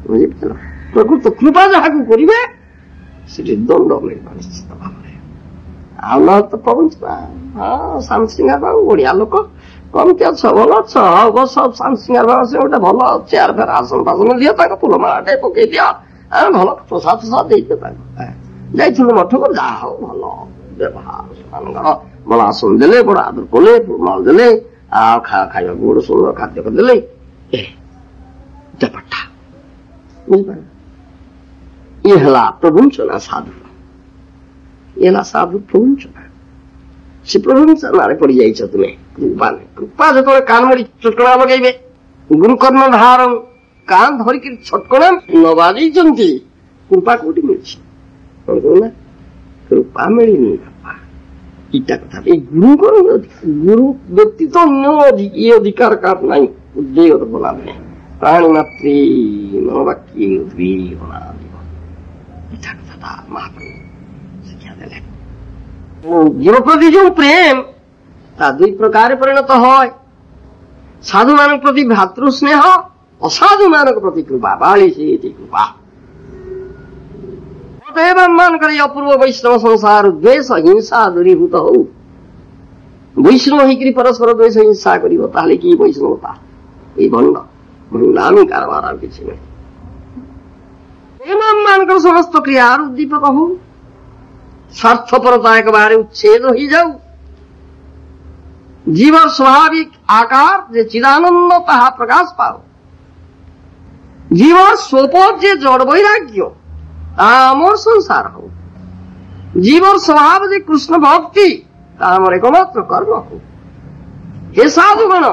ବୁଝିପାରିଲ? ପ୍ରକୃତ କୃପା ଯାହାକୁ କରିବେ ସେଠି ଦଣ୍ଡ ମିଳିବ ନିଶ୍ଚିତ ଭାବରେ। ଆଉ ନହେଲେ ତ ପ୍ରବଞ୍ଚନା। ହଁ ଶାନ୍ତସିଂହାର ବାବୁ ବଢିଆ ଲୋକ, କେମିତି ଅଛ? ଭଲ ଅଛ? ହଉ ବସ। ଶାନ୍ତସିଂହାର ବାବୁ ସେ ଗୋଟେ ଭଲ ଚେୟାର ଫେୟାର ଆସନ ଫାସନ ଦିଅ, ତାଙ୍କ ଫୁଲମାଳାଟେ ପକେଇ ଦିଅ, ଭଲ ପ୍ରସାଦ ଫସାଦ ଦେଇଦିଅ ତାଙ୍କୁ। ଯାଇଥିଲୁ ମଠକୁ, ଯାହା ହଉ ଭଲ ବ୍ୟବହାର ସେମାନଙ୍କର। ଭଲ ଆସନ ଦେଲେ, ବଡ ଆଦର କଲେ, ମାଳ ଦେଲେ, ଆଉ ଖାଇବାକୁ ବଡ ସୁନ୍ଦର ଖାଦ୍ୟ କରିଦେଲେ। ପାଠା ବୁଝିପାରିଲ? ଇଏ ହେଲା ପ୍ରବଞ୍ଚନା ସାଧୁ, ଇଏ ହେଲା ସାଧୁ ପ୍ରବଞ୍ଚନା। ସେ ପ୍ରବଞ୍ଚନାରେ ପଡିଯାଇଛ ତୁମେ। କୃପା ଯେତେବେଳେ କାନ ମରି ଚଟକଣା ଲଗେଇବେ, ଗୁରୁକର୍ଣ୍ଣ ଧାର କାନ ଧରିକି ଛଟକଣା ନ ବାଜେଇଛନ୍ତି, କୃପା କୋଉଠି ମିଳିଛି? କଣ କହୁନା? କୃପା ମିଳିନି ବାପା। ଏଇଟା କଥା। ଏଇ ଗୁରୁଙ୍କର ଗୁରୁ ବ୍ୟତୀତ ଅନ୍ୟ ଇଏ ଅଧିକାର କାହାର ନାହିଁ। ଉଦ୍ବେଗ ବନା ନାହିଁ, ପ୍ରାଣୀ ମାତ୍ରେ ମନବାକ୍ୟ ଉଦ୍ବେଗ ନା দিব। ଏଇଟା କଥାଟା ମହାପ୍ରଭୁ ଶିକ୍ଷା ଦେଲେ। জীব প্রতি যে প্রেম তা দুই প্রকারে পরিণত হয়। সাধু মানক প্রতি ভ্রাতৃ স্নেহ, অসাধু মানক প্রতি কৃপা। বাড়ি সে কৃপা ଏମାନଙ୍କର ଏଇ ଅପୂର୍ବ ବୈଷ୍ଣବ ସଂସାର ଦ୍ୱେଷ ହିଂସା ଦୂରୀଭୂତ ହଉ। ବୈଷ୍ଣବ ହେଇକରି ପରସ୍ପର ଦ୍ୱେଷ ହିଂସା କରିବ ତାହେଲେ କି ବୈଷ୍ଣବତା? ଏଇ ଭଣ୍ଡାମୀ କାରବାର ଆଉ କିଛି ନାହିଁ। ଏମାନଙ୍କର ସମସ୍ତ କ୍ରିୟାର ଉଦ୍ଦୀପକ ହଉ, ସ୍ୱାର୍ଥପରତା ଏକବାରେ ଉଚ୍ଛେଦ ହେଇଯାଉ, जीवर स्वाभाविक आकार जे चिदानंद ताहा प्रकाश पाओ, जीवर स्वपद जे जड़ वैराग्य आमर संसार हो, जीवर स्वभाव जे कृष्ण भक्ति आमर एकमात्र कर्म हो। हे साधुगण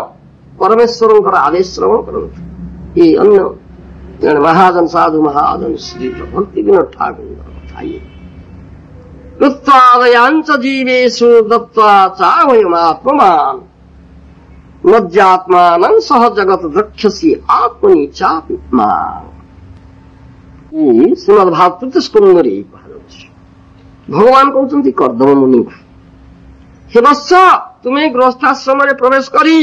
परमेश्वर आदेश श्रवण करंतु। ये अन्य महाजन साधु महाजन श्री भक्ति विनोद ठाकुर कथा ये कृत्वादयांच जीवेषु दत्त्वा चावयमात्मवान् मज्जात्मानं सह जगत द्रक्ष्यसि आत्मनि चापि माम्। श्रीमद् भागवत स्कंदरे भगवान कहते कर्दम मुनि, हे वत्स तुमे गृहस्थाश्रम प्रवेश करी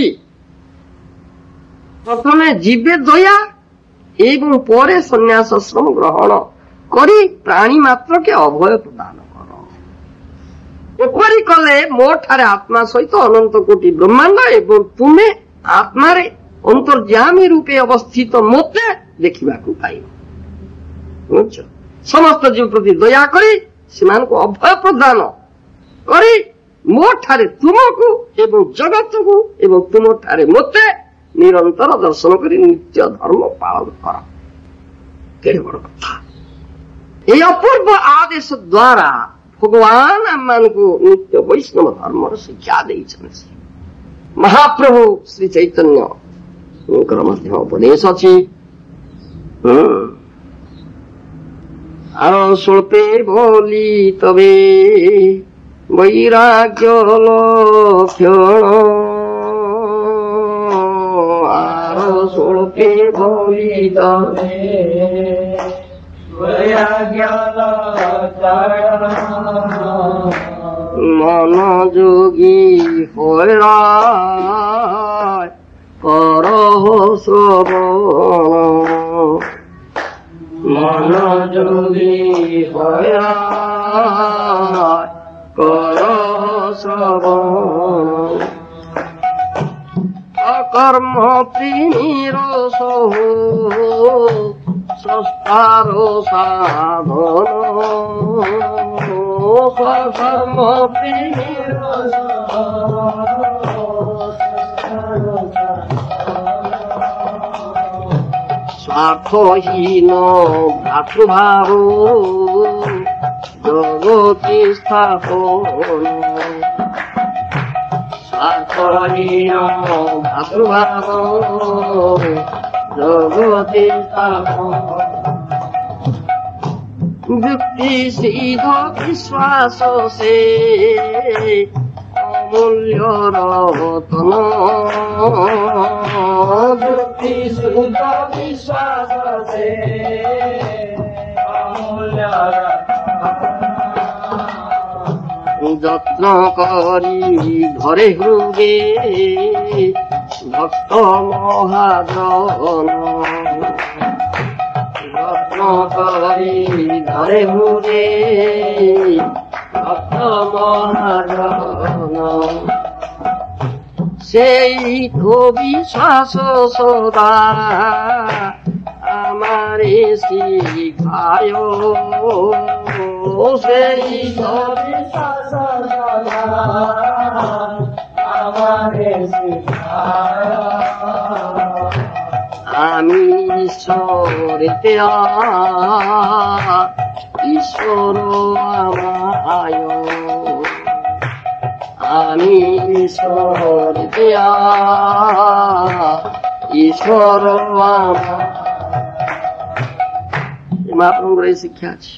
प्रथमे जीवे दया एवं परे सन्यासाश्रम ग्रहण करी प्राणी मात्र के अभय प्रदान एपरी कले मो ठारे आत्मा सहित अनंत कोटि ब्रह्मांड एवं तुमे आत्मारे अंतर्यामी रूपे अवस्थित मते देखा पाइब। समस्त जीव प्रति दया करी सेमान को अभय प्रदान करी मो ठारे तुमको एवं जगत को एवं तुम ठारे मते निरंतर दर्शन करी नित्य धर्म पालन कर। केड़े बड़ कथा! ये अपूर्व आदेश द्वारा भगवान आम को नित्य वैष्णव धर्म शिक्षा देइछन। महाप्रभु श्री चैतन्य उपदेश अच्छी आरो स्वल्पे बोली तबे वैराग्य लक्षण, आरो स्वल्पे बोली तबे मन जोगी होरा करह श्रवण, मन जोगी होरा करह श्रवण। अकर्म प्रीनिर सहो संस्कारो साधन, स्वकर्म स्वार्थहीन भ्रातृभाव जगति स्थापन, स्वार्थहीन भ्रातृभाव जगति स्थापन। युक्ति सीधा विश्वास से अमूल्य रतन, युक्ति सीधा विश्वास से अमूल्य रतन। যত্ন করি ঘরে হৃদে ভক্ত মহাজন, যত্ন করি ঘরে হৃদে ভক্ত মহাজন। সেই তো বিশ্বাস সদা আমারে শিখায়, সেই তো বিশ্বাস সদা আমারে শিখায়। আমি ঈশ্বরেতে ঈশ্বর আমায়, আমি ঈশ্বরেতে ঈশ্বর আমায়। মহাপ্রভুর এই শিক্ষা আছে।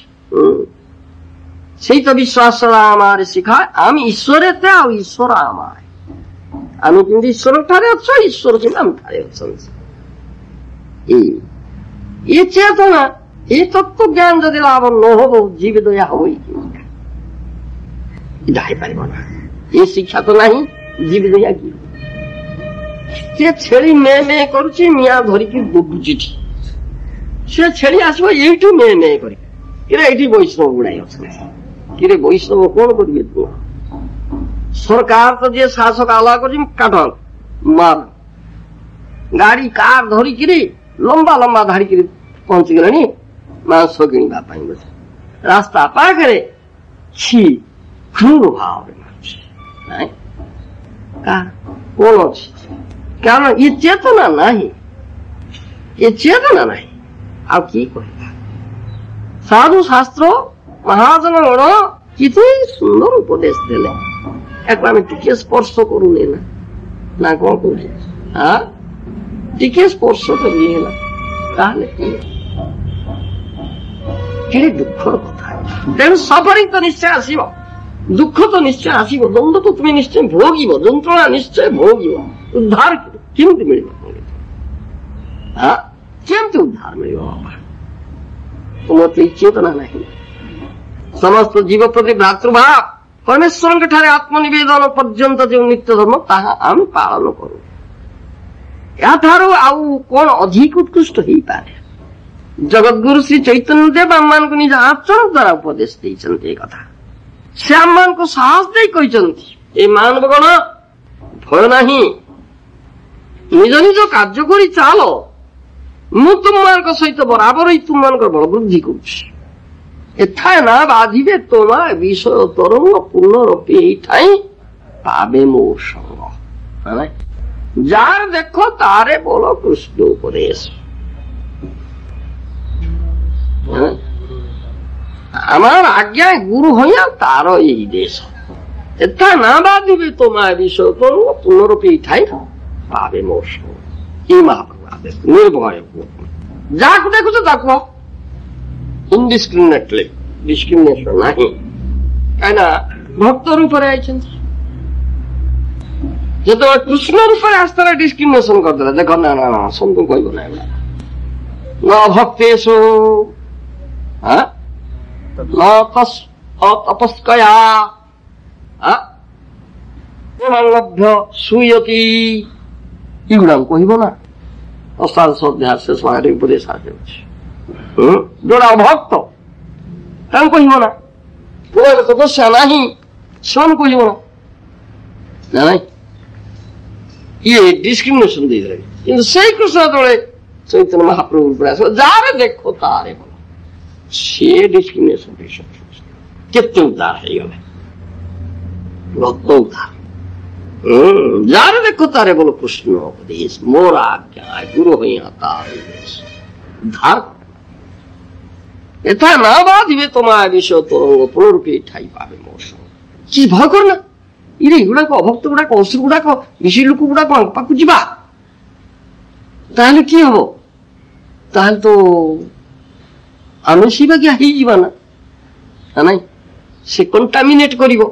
সেই তো বিশ্বাস আমার শিখায় আমি ঈশ্বরেতে আর ঈশ্বর আমায়। আমি কিন্তু ঈশ্বর ঠারে অছ, ঈশ্বর কিন্তু আমি ঠারে অଛନ୍ତି। ये चेतना ये तत्व ज्ञान जदि लाभ न हो जीव दया हो जापर ना। ये शिक्षा तो नहीं जीव दया की से छेड़ी मे मे करुची मिया धरिकी बुझुची से छेड़ी आसो एठू मे मे कर କିରେ ଏଇଠି ବୈଷ୍ଣବ ଗୁଡାଏ ଅଛନ୍ତି, କିରେ ବୈଷ୍ଣବ କଣ କରିବେ? ତୁ ସରକାର ତ ଯିଏ ଶାସକ ଆଲା କରିଛି, କାଟ ମାର ଗାଡି କାର ଧରିକିରି ଲମ୍ବା ଲମ୍ବା ଧାଡିକିରି ପହଞ୍ଚିଗଲେଣି ମାଂସ କିଣିବା ପାଇଁ। ରାସ୍ତା ପାଖରେ ଛି କ୍ରୂର ଭାବରେ ମାରୁଛି। ନାଇଁ କଣ ଅଛି? କାରଣ ଏ ଚେତନା ନାହିଁ, ଏ ଚେତନା ନାହିଁ। ଆଉ କି କହିବା? ସାଧୁ ଶାସ୍ତ୍ର ମହାଜନଗଣ କେତେ ସୁନ୍ଦର ଉପଦେଶ ଦେଲେ, ଏକୁ ଆମେ ଟିକେ ସ୍ପର୍ଶ କରୁନେ ନା, ନା କଣ କହୁଛେ? ଟିକେ ସ୍ପର୍ଶ କରି ହେଲା ତାହେଲେ କେଡ଼େ ଦୁଃଖର କଥା। ତେଣୁ ସଫରିଂ ତ ନିଶ୍ଚୟ ଆସିବ, ଦୁଃଖ ତ ନିଶ୍ଚୟ ଆସିବ, ଦ୍ୱନ୍ଦ୍ୱ ତ ତୁମେ ନିଶ୍ଚୟ ଭୋଗିବ, ଯନ୍ତ୍ରଣା ନିଶ୍ଚୟ ଭୋଗିବ। ଉଦ୍ଧାର କେମିତି ମିଳିବ? କେମିତି ଉଦ୍ଧାର ମିଳିବ? ତୁମର ତ ଚେତନା ନାହିଁ। ସମସ୍ତ ଜୀବ ପ୍ରତି ଭ୍ରାତୃଭାବ, ପରମେଶ୍ୱରଙ୍କ ଠାରେ ଆତ୍ମନିବେଦନ ପର୍ଯ୍ୟନ୍ତ ଯେଉଁ ନିତ୍ୟ ଧର୍ମ ତାହା ଆମେ ପାଳନ କରୁ। ଏହାଠାରୁ ଆଉ କଣ ଅଧିକ ଉତ୍କୃଷ୍ଟ ହେଇପାରେ? ଜଗଦ୍ଗୁରୁ ଶ୍ରୀ ଚୈତନ୍ୟ ଦେବ ଆମମାନଙ୍କୁ ନିଜ ଆଚରଣ ଦ୍ୱାରା ଉପଦେଶ ଦେଇଛନ୍ତି। ଏ କଥା ସେ ଆମମାନଙ୍କୁ ସାହସ ଦେଇ କହିଛନ୍ତି, ଏ ମାନବଗଣ ଭୟ ନାହିଁ, ନିଜ ନିଜ କାର୍ଯ୍ୟ କରି ଚାଲ, ମୁଁ ତୁମମାନଙ୍କ ସହିତ ବରାବର ତୁମମାନଙ୍କର ବଳ ବୃଦ୍ଧି କରୁଛି। ଏଥାଏ ନା ବାଧିବେ ତୋମା ବିଷୟ ତରଙ୍ଗ ପୂର୍ଣ୍ଣରୂପେ ଏଇଠାଇ ପାବେ ମୋ ସଙ୍ଗ। ଯାର ଦେଖ ତାରେ ବୋଲ କୃଷ୍ଣ ଉପଦେଶ। আমার আজ্ঞা গুরু হইয়া তার এই দেশ, এথা না বাধিবে তোমার বিষয় তরু পুনরূপে ঠাই পাবে মোর সঙ্গ। এই মহাপ্রভু আদেশ, নির্ভয় যাকে দেখুছ তাকে ইনডিসক্রিমিনেটলি, ডিসক্রিমিনেশন ନାହିଁ। କାହିଁକିନା ଭକ୍ତ ରୂପରେ ଆଇଛନ୍ତି, ଯେତେବେଳେ କୃଷ୍ଣ ରୂପରେ ଆସିଥିଲା ଡିସ୍କ୍ରିମିନେସନ କରିଦେଲା। ଦେଖ ନା ନା ସବୁ କହିବ ନା ଏଗୁଡା ন ভক্তেষু তপস্কয়া লভ্য সুয়তি, ଏଗୁଡାକୁ କହିବ ନା। ଅଷ୍ଟାଦଶ ଅଧ୍ୟାୟ ଶେଷ ଭାଗରେ ଉପଦେଶ ଆସିଛି। ଯୋଉଟା ଅଭକ୍ତ ତାଙ୍କୁ କହିବ ନା, ତପସ୍ୟା ନାହିଁ ସେମାନଙ୍କୁ କହିବ ନା। ନାଇଁ ଇଏ ଡିସ୍କ୍ରିମିନେସନ ଦେଇଦେଲେ। କିନ୍ତୁ ସେଇ କୃଷ୍ଣ ଯେତେବେଳେ ଚୈତନ୍ୟ ମହାପ୍ରଭୁ ଉପରେ ଆସିବ, ଯାରେ ଦେଖ ତାରେ ଭଲ, ସିଏ ଡିସ୍କ୍ରିମିନେସନ କେତେ ଉଦ୍ଧାର ହେଇଗଲେ, ଭକ୍ତ ଉଦ୍ଧାର। ଯାରେ ଦେଖ ତାରେ ବୋଲ କୃଷ୍ଣ ଉପଦେଶ, ମୋର ଆଜ୍ଞା ଗୁରୁ হইয়া তার উদ্ধার। এথা না বাধিবে তোমার বিষয় তরঙ্গ পুনরূপে ঠাই পাবে মোর সঙ্গ। কি ভয় কর না, ଇରେ ଏଗୁଡାକ ଅଭକ୍ତ ଗୁଡାକ, ଅସୁର ଗୁଡାକ, ବିଷୟ ଲୋକ ଗୁଡାକ ପାଖକୁ ଯିବା, ତାହେଲେ କି ହବ? ତାହେଲେ ତ ଆମେ ସେଇ ବାଗିଆ ହେଇଯିବା ନା ନାଇଁ? ସେ କଣ୍ଟାମିନେଟ କରିବ,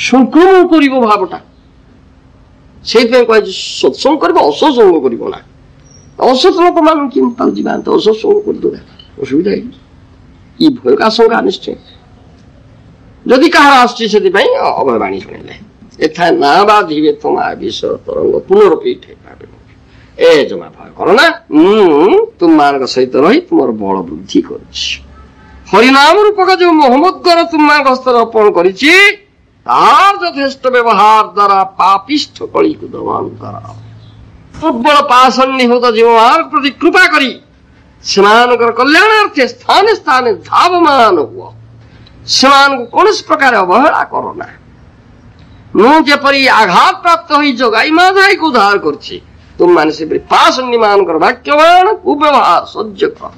ସଂକ୍ରମଣ କରିବ ଭାବଟା। ସେଇଥିପାଇଁ କୁହାଯାଇଛି ସତ୍ସଙ୍ଗ କରିବ, ଅସତ୍ସଙ୍ଗ କରିବ ନା। ଅସତ ଲୋକମାନଙ୍କୁ କେମିତି ତାକୁ ଯିବା, ଅସତ୍ସଙ୍ଗ କରିଦେବା, ଅସୁବିଧା ହେଇଯିବ। ଇ ଭୟ ଆଶଙ୍କା ନିଶ୍ଚୟ ଯଦି କାହାର ଆସୁଛି, ସେଥିପାଇଁ ଅଭୟବାଣୀ ଶୁଣିଲେ ଏଥା ନା ବାଧିବେ ତମା ବିଷୟ ତରଙ୍ଗ ପୁନରୂପେ ଠାଇ ପାବେ। ଏ ଜମା ଭୟ କର ନା, ମୁଁ ତୁମମାନଙ୍କ ସହିତ ରହି ତୁମର ବଳ ବୃଦ୍ଧି କରୁଛି। ହରିନାମ ରୂପକ ଯୋଉ ମହମ୍ମଦଙ୍କର ତୁମମାନଙ୍କ ହସ୍ତରେ ଅର୍ପଣ କରିଛି, ତାର ଯଥେଷ୍ଟ ବ୍ୟବହାର ଦ୍ୱାରା ପାପିଷ୍ଠ କଳିକୁ ଦମନ କର। ପ୍ରବଳ ପାଷଣ୍ଡୀଭୂତ ଜୀବମାନଙ୍କ ପ୍ରତି କୃପା କରି ସେମାନଙ୍କର କଲ୍ୟାଣାର୍ଥେ ସ୍ଥାନେ ସ୍ଥାନେ ଧାବମାନ ହୁଅ। ସେମାନଙ୍କୁ କୌଣସି ପ୍ରକାର ଅବହେଳା କର ନା। ମୁଁ ଯେପରି ଆଘାତ ପ୍ରାପ୍ତ ହୋଇ ଯୋଗାଇ ମାଧାଇକୁ ଉଦ୍ଧାର କରୁଛି, ତୁମମାନେ ସେପରି ପାଷଣ୍ଡୀ ମାନଙ୍କର ବାକ୍ୟବାଣ କୁବ୍ୟବହାର ସହ୍ୟ କର।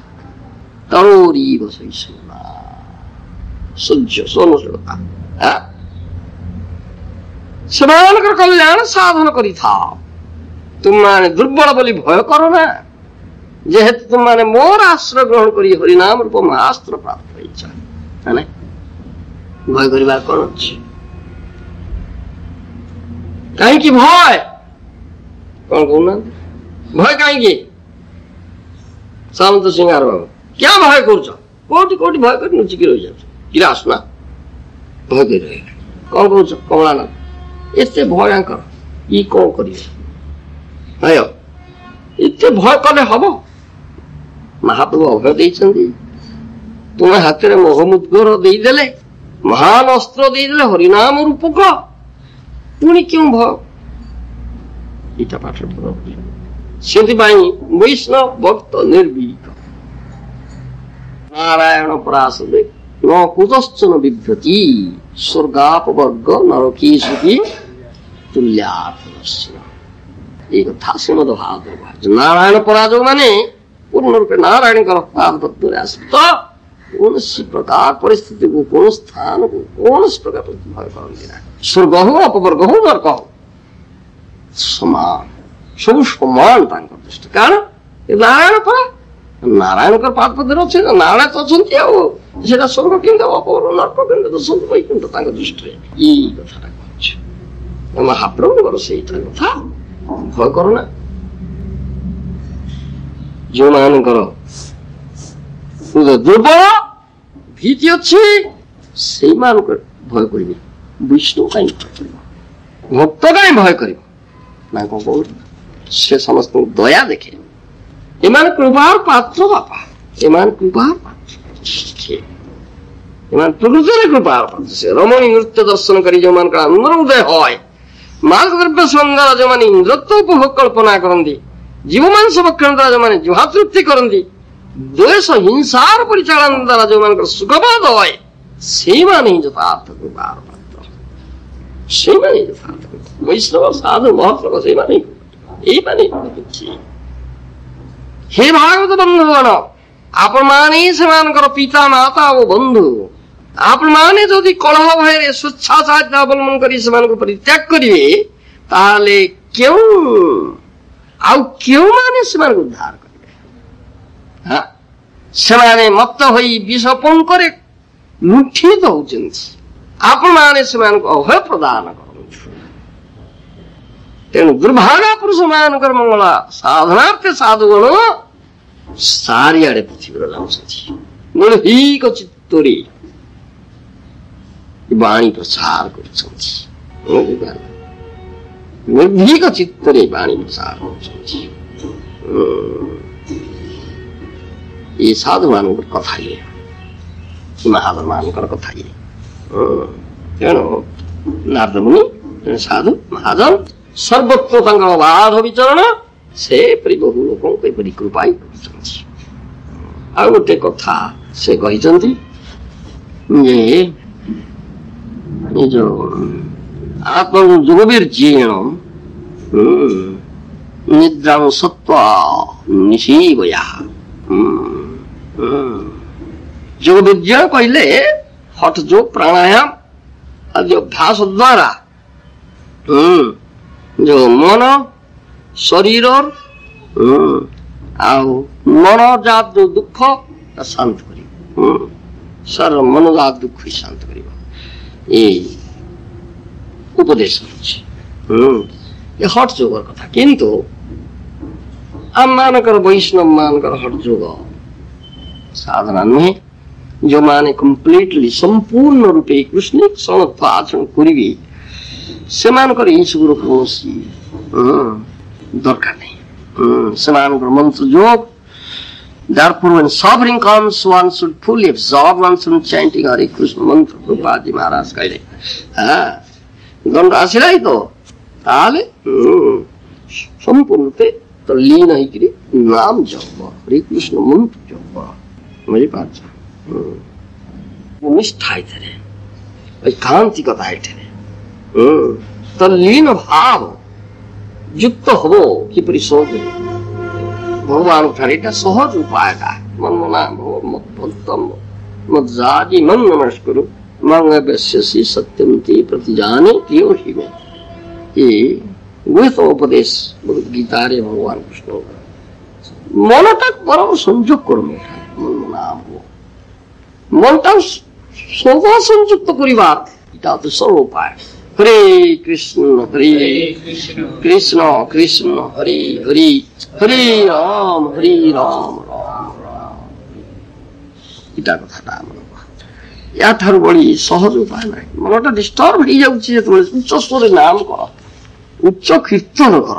ତରୋରୀବ ଶୈଶବା ସହ୍ୟ ସହନଶୀଳତା, ସେମାନଙ୍କର କଲ୍ୟାଣ ସାଧନ କରିଥାଅ। ତୁମମାନେ ଦୁର୍ବଳ ବୋଲି ଭୟ କର ନା, ଯେହେତୁ ତୁମମାନେ ମୋର ଆଶ୍ରୟ ଗ୍ରହଣ କରି ହରିନାମ ରୂପ ମହାସ୍ତ୍ର ପ୍ରାପ୍ତ ହେଇଛ। ଭୟ କରିବାର କଣ ଅଛି? କାହିଁକି ଭୟ? କଣ କହୁନାହାନ୍ତି, ଭୟ କାହିଁକି? ସାମନ୍ତ ସିଂହାର ବାବୁ, କ୍ୟା ଭୟ କରୁଛ? କୋଉଠି କୋଉଠି ଭୟ କରି ଲୁଚିକି ରହିଯାଉଛ? କିରେ ଆସୁନା, ଭୟ କରି ରହିଗଲା। କଣ କହୁଛ କମଳାନାଥ? ଏତେ ଭୟ ଆଙ୍କର, ଇ କଣ କରିବେ? ଭୟ ଏତେ ଭୟ କଲେ ହବ? ମହାପ୍ରଭୁ ଅଭୟ ଦେଇଛନ୍ତି, ତୁମେ ହାତରେ ମୋହମୁଦ୍ଗର ଦେଇଦେଲେ, ମହାନ ଅସ୍ତ୍ର ଦେଇଦେଲେ ହରିନାମ ରୂପକ, ପୁଣି କେଉଁ ଭୟ? ଏଇଟା ପାଠ ପଢ। ସେଥିପାଇଁ ବୈଷ୍ଣବ ଭକ୍ତ ନିର୍ଭୀକ, ନାରାୟଣ ପରାସଦେ ନ କୁତଶ୍ଚନ ବିଭ୍ୟତି ସ୍ୱର୍ଗାପବର୍ଗ ନରକୀସୁକି ତୁଲ୍ୟାର୍ଥ। ଏଇ କଥା ଶ୍ରୀମଦ୍ ଭାଗବତ। ନାରାୟଣ ପରା ଯୋଉମାନେ ପୂର୍ଣ୍ଣ ରୂପେ ନାରାୟଣଙ୍କର ପାଦପଦ୍ମରେ ଆସକ୍ତ, କୌଣସି ପ୍ରକାର ପରିସ୍ଥିତିକୁ, କୌଣସି ସ୍ଥାନକୁ କୌଣସି ପ୍ରକାର ଭୟ କରନ୍ତି ନାହିଁ। ସ୍ୱର୍ଗ ହଉ, ଅପବର୍ଗ ହଉ, ନରକ ହଉ, ସମାନ, ସବୁ ସମାନ ତାଙ୍କ ଦୃଷ୍ଟି। କାରଣ ନାରାୟଣ ପରା, ନାରାୟଣଙ୍କର ପାଦପଦ୍ମରେ ଅଛି, ନାରାୟଣ ତ ଅଛନ୍ତି, ଆଉ ସେଟା ସ୍ୱର୍ଗ କେମିତି, ଅପବର୍ଗ ନରକ କେମିତି, ଦର୍ଶନ ବୈକୁଣ୍ଠ ତାଙ୍କ ଦୃଷ୍ଟିରେ। ଏଇ କଥାଟା କହୁଛି ମହାପ୍ରଭୁଙ୍କର, ସେଇଟା କଥା। ଭୟ କରୁନା। ଯୋଉମାନଙ୍କର ଦୁର୍ବଳ ଭୀତି ଅଛି, ସେଇମାନଙ୍କ ଭୟ କରିବେ। ବିଷ୍ଣୁ କାହିଁ ଭୟ କରିବ? ଭକ୍ତ କାହିଁ ଭୟ କରିବ? ନା କଣ କହୁଛ? ସେ ସମସ୍ତଙ୍କୁ ଦୟା ଦେଖେ। ଏମାନେ କୃପାର ପାତ୍ର ବାପା, ଏମାନେ କୃପାର ପାତ୍ର, ଏମାନେ ପ୍ରକୃତରେ କୃପାର ପାତ୍ର। ସେ ରମଣୀ ନୃତ୍ୟ ଦର୍ଶନ କରି ଯୋଉମାନଙ୍କର ଆନନ୍ଦର ଉଦୟ হয়, ମାର୍ଗଦ୍ରବ୍ୟ ଶୃଙ୍ଗାର ଯୋଉମାନେ ଇନ୍ଦ୍ରତ୍ୱ ଉପଭୋଗ କଳ୍ପନା କରନ୍ତି, ଜୀବମାଂସ ଭକ୍ଷଣ ଦ୍ୱାରା ଯୋଉମାନେ ଜୁହା ତୃପ୍ତି କରନ୍ତି, ଦ୍ୱେଷ ହିଂସାର ପରିଚାଳନା ଦ୍ୱାରା ଯୋଉମାନଙ୍କର ସୁଖବାଦ হয়, ସେଇମାନେ ହିଁ ଯଥାର୍ଥ କୃପାର ପାତ୍ର, ସେଇମାନେ ହିଁ ଯଥାର୍ଥ ବୈଷ୍ଣବ ସାଧୁ ମହାପ୍ରଭୁ, ସେଇମାନେ ଏଇମାନେ କିଛି। ହେ ଭାଗବତ ବନ୍ଧୁଗଣ, ଆପଣମାନେ ସେମାନଙ୍କର ପିତା ମାତା ଓ ବନ୍ଧୁ। ଆପଣମାନେ ଯଦି କଳହ ଭୟରେ ସ୍ୱଚ୍ଛାଚାରିତା ଅବଲମ୍ବନ କରି ସେମାନଙ୍କୁ ପରିତ୍ୟାଗ କରିବେ, ତାହେଲେ କେଉଁମାନେ ସେମାନଙ୍କୁ ଉଦ୍ଧାର କରିବେ? ସେମାନେ ମତ୍ତ ହୋଇ ବିଷ ପଙ୍କରେ ଲୁଣ୍ଠିତ ହଉଛନ୍ତି। ଆପଣମାନେ ସେମାନଙ୍କୁ ଅଭୟ ପ୍ରଦାନ କରନ୍ତୁ। ତେଣୁ ଦୁର୍ଭାଗା ପୁରୁଷ ମାନଙ୍କର ମଙ୍ଗଳ ସାଧନାର୍ଥେ ସାଧୁଗଣ ଚାରିଆଡେ ପୃଥିବୀରେ ଯାଉଛନ୍ତି। ନିର୍ଭୀକ ଚିତ୍ତରେ ବାଣୀ ପ୍ରଚାର କରୁଛନ୍ତି। ନିର୍ଭୀକ ଚିତ୍ତରେ ବାଣୀ ପ୍ରଚାର କରୁଛନ୍ତି। ଏ ସାଧୁ ମାନଙ୍କର କଥା ଇଏ, ମହାଜନ ମାନଙ୍କର କଥା ଇଏ। ତେଣୁ ନାରଦମୁନି, ସାଧୁ ମହାଜନ ସର୍ବତ୍ର ତାଙ୍କର ବାଧ ବିଚରଣ, ସେପରି ବହୁ ଲୋକଙ୍କୁ ଏପରି କୃପା କରୁଛନ୍ତି। ଆଉ ଗୋଟେ କଥା ସେ କହିଛନ୍ତି ଯେ ଯୋଉ ଆତ୍ମ ଯୋଗବୀର୍ଯ୍ୟେଣ ନିଦ୍ରାଂ ସତ୍ତ୍ୱା ନିଶୀବୟା। ଯୋଗବୀର୍ଯ୍ୟ କହିଲେ ହଠ ଯୋଗ, ପ୍ରାଣାୟାମ ଆଦି ଅଭ୍ୟାସ ଦ୍ୱାରା ଯୋଉ ମନ ଶରୀର ଆଉ ମନଜାତ ଯୋଉ ଦୁଃଖ ଶାନ୍ତ କରିବ, ମନଜାତ ଦୁଃଖ ଶାନ୍ତ କରିବ, এই উপদেশ হচ্ছে ଏ ହଟ ଯୋଗର କଥା। କିନ୍ତୁ ଆମମାନଙ୍କର ବୈଷ୍ଣବ ମାନଙ୍କର ହଟ ଯୋଗ ସାଧନା ନୁହେଁ। ଯୋଉମାନେ କମ୍ପ୍ଲିଟଲି ସମ୍ପୂର୍ଣ୍ଣ ରୂପେ କୃଷ୍ଣିକ ଶରଣତ୍ୱ ଆଚରଣ କରିବେ, ସେମାନଙ୍କର ଏଇସବୁର କୌଣସି ଦରକାର ନାହିଁ। ସେମାନଙ୍କର ମନ୍ତ୍ର ଯୋଗ। Therefore, when suffering comes, one should fully absorb oneself chanting Hare Krishna mantra. Prabhupada Maharaj କହିଲେ, ଦଣ୍ଡ ଆସିଲା ତ ତାହେଲେ ସମ୍ପୂର୍ଣ୍ଣ ରୂପେ ଲୀନ ହେଇକିରି ନାମ ଜପ, ହରେ କୃଷ୍ଣ ମନ୍ତ୍ର ଜପ। ବୁଝିପାରୁଛ? ନିଷ୍ଠା ଏଥିରେ, ଐକାନ୍ତିକତା ଏଥିରେ ତ ଲୀନ ଭାବ ଯୁକ୍ତ ହବ କିପରି ସହଜରେ ଭଗବାନ ଠାରେ। ଏଇଟା ସହଜ ଉପାୟଟା। ମନ୍ମନା ମଜ୍ଜାଜି ମନ୍ ନମସ୍କରୁ ମଙ୍ଗବ୍ୟସ୍ୟସି ସତ୍ୟମ୍ ତେ ପ୍ରତିଜାନେ ପ୍ରିୟ ଶିବ। ଏ ଗୁହିତ ଉପଦେଶ ଗୀତାରେ ଭଗବାନ କୃଷ୍ଣ ମନଟା ବରାବର ସଂଯୋଗ କରମୁ। ମନଟା ସଦା ସଂଯୁକ୍ତ କରିବାର এটা হচ্ছে সরল উপায়। হরে কৃষ্ণ কৃষ্ণ কৃষ্ণ হরে হরে, হরে রাম রাম রাম। এটা কথাটা ଆମର ୟାଠାରୁ ବଳି ସହଜ ଉପାୟ ନାହିଁ। ମନଟା ଡିଷ୍ଟର୍ବ ହେଇଯାଉଛି ଯେତେବେଳେ ଉଚ୍ଚ ସ୍ୱରରେ ନାମ କର, ଉଚ୍ଚ କୀର୍ତ୍ତନ କର,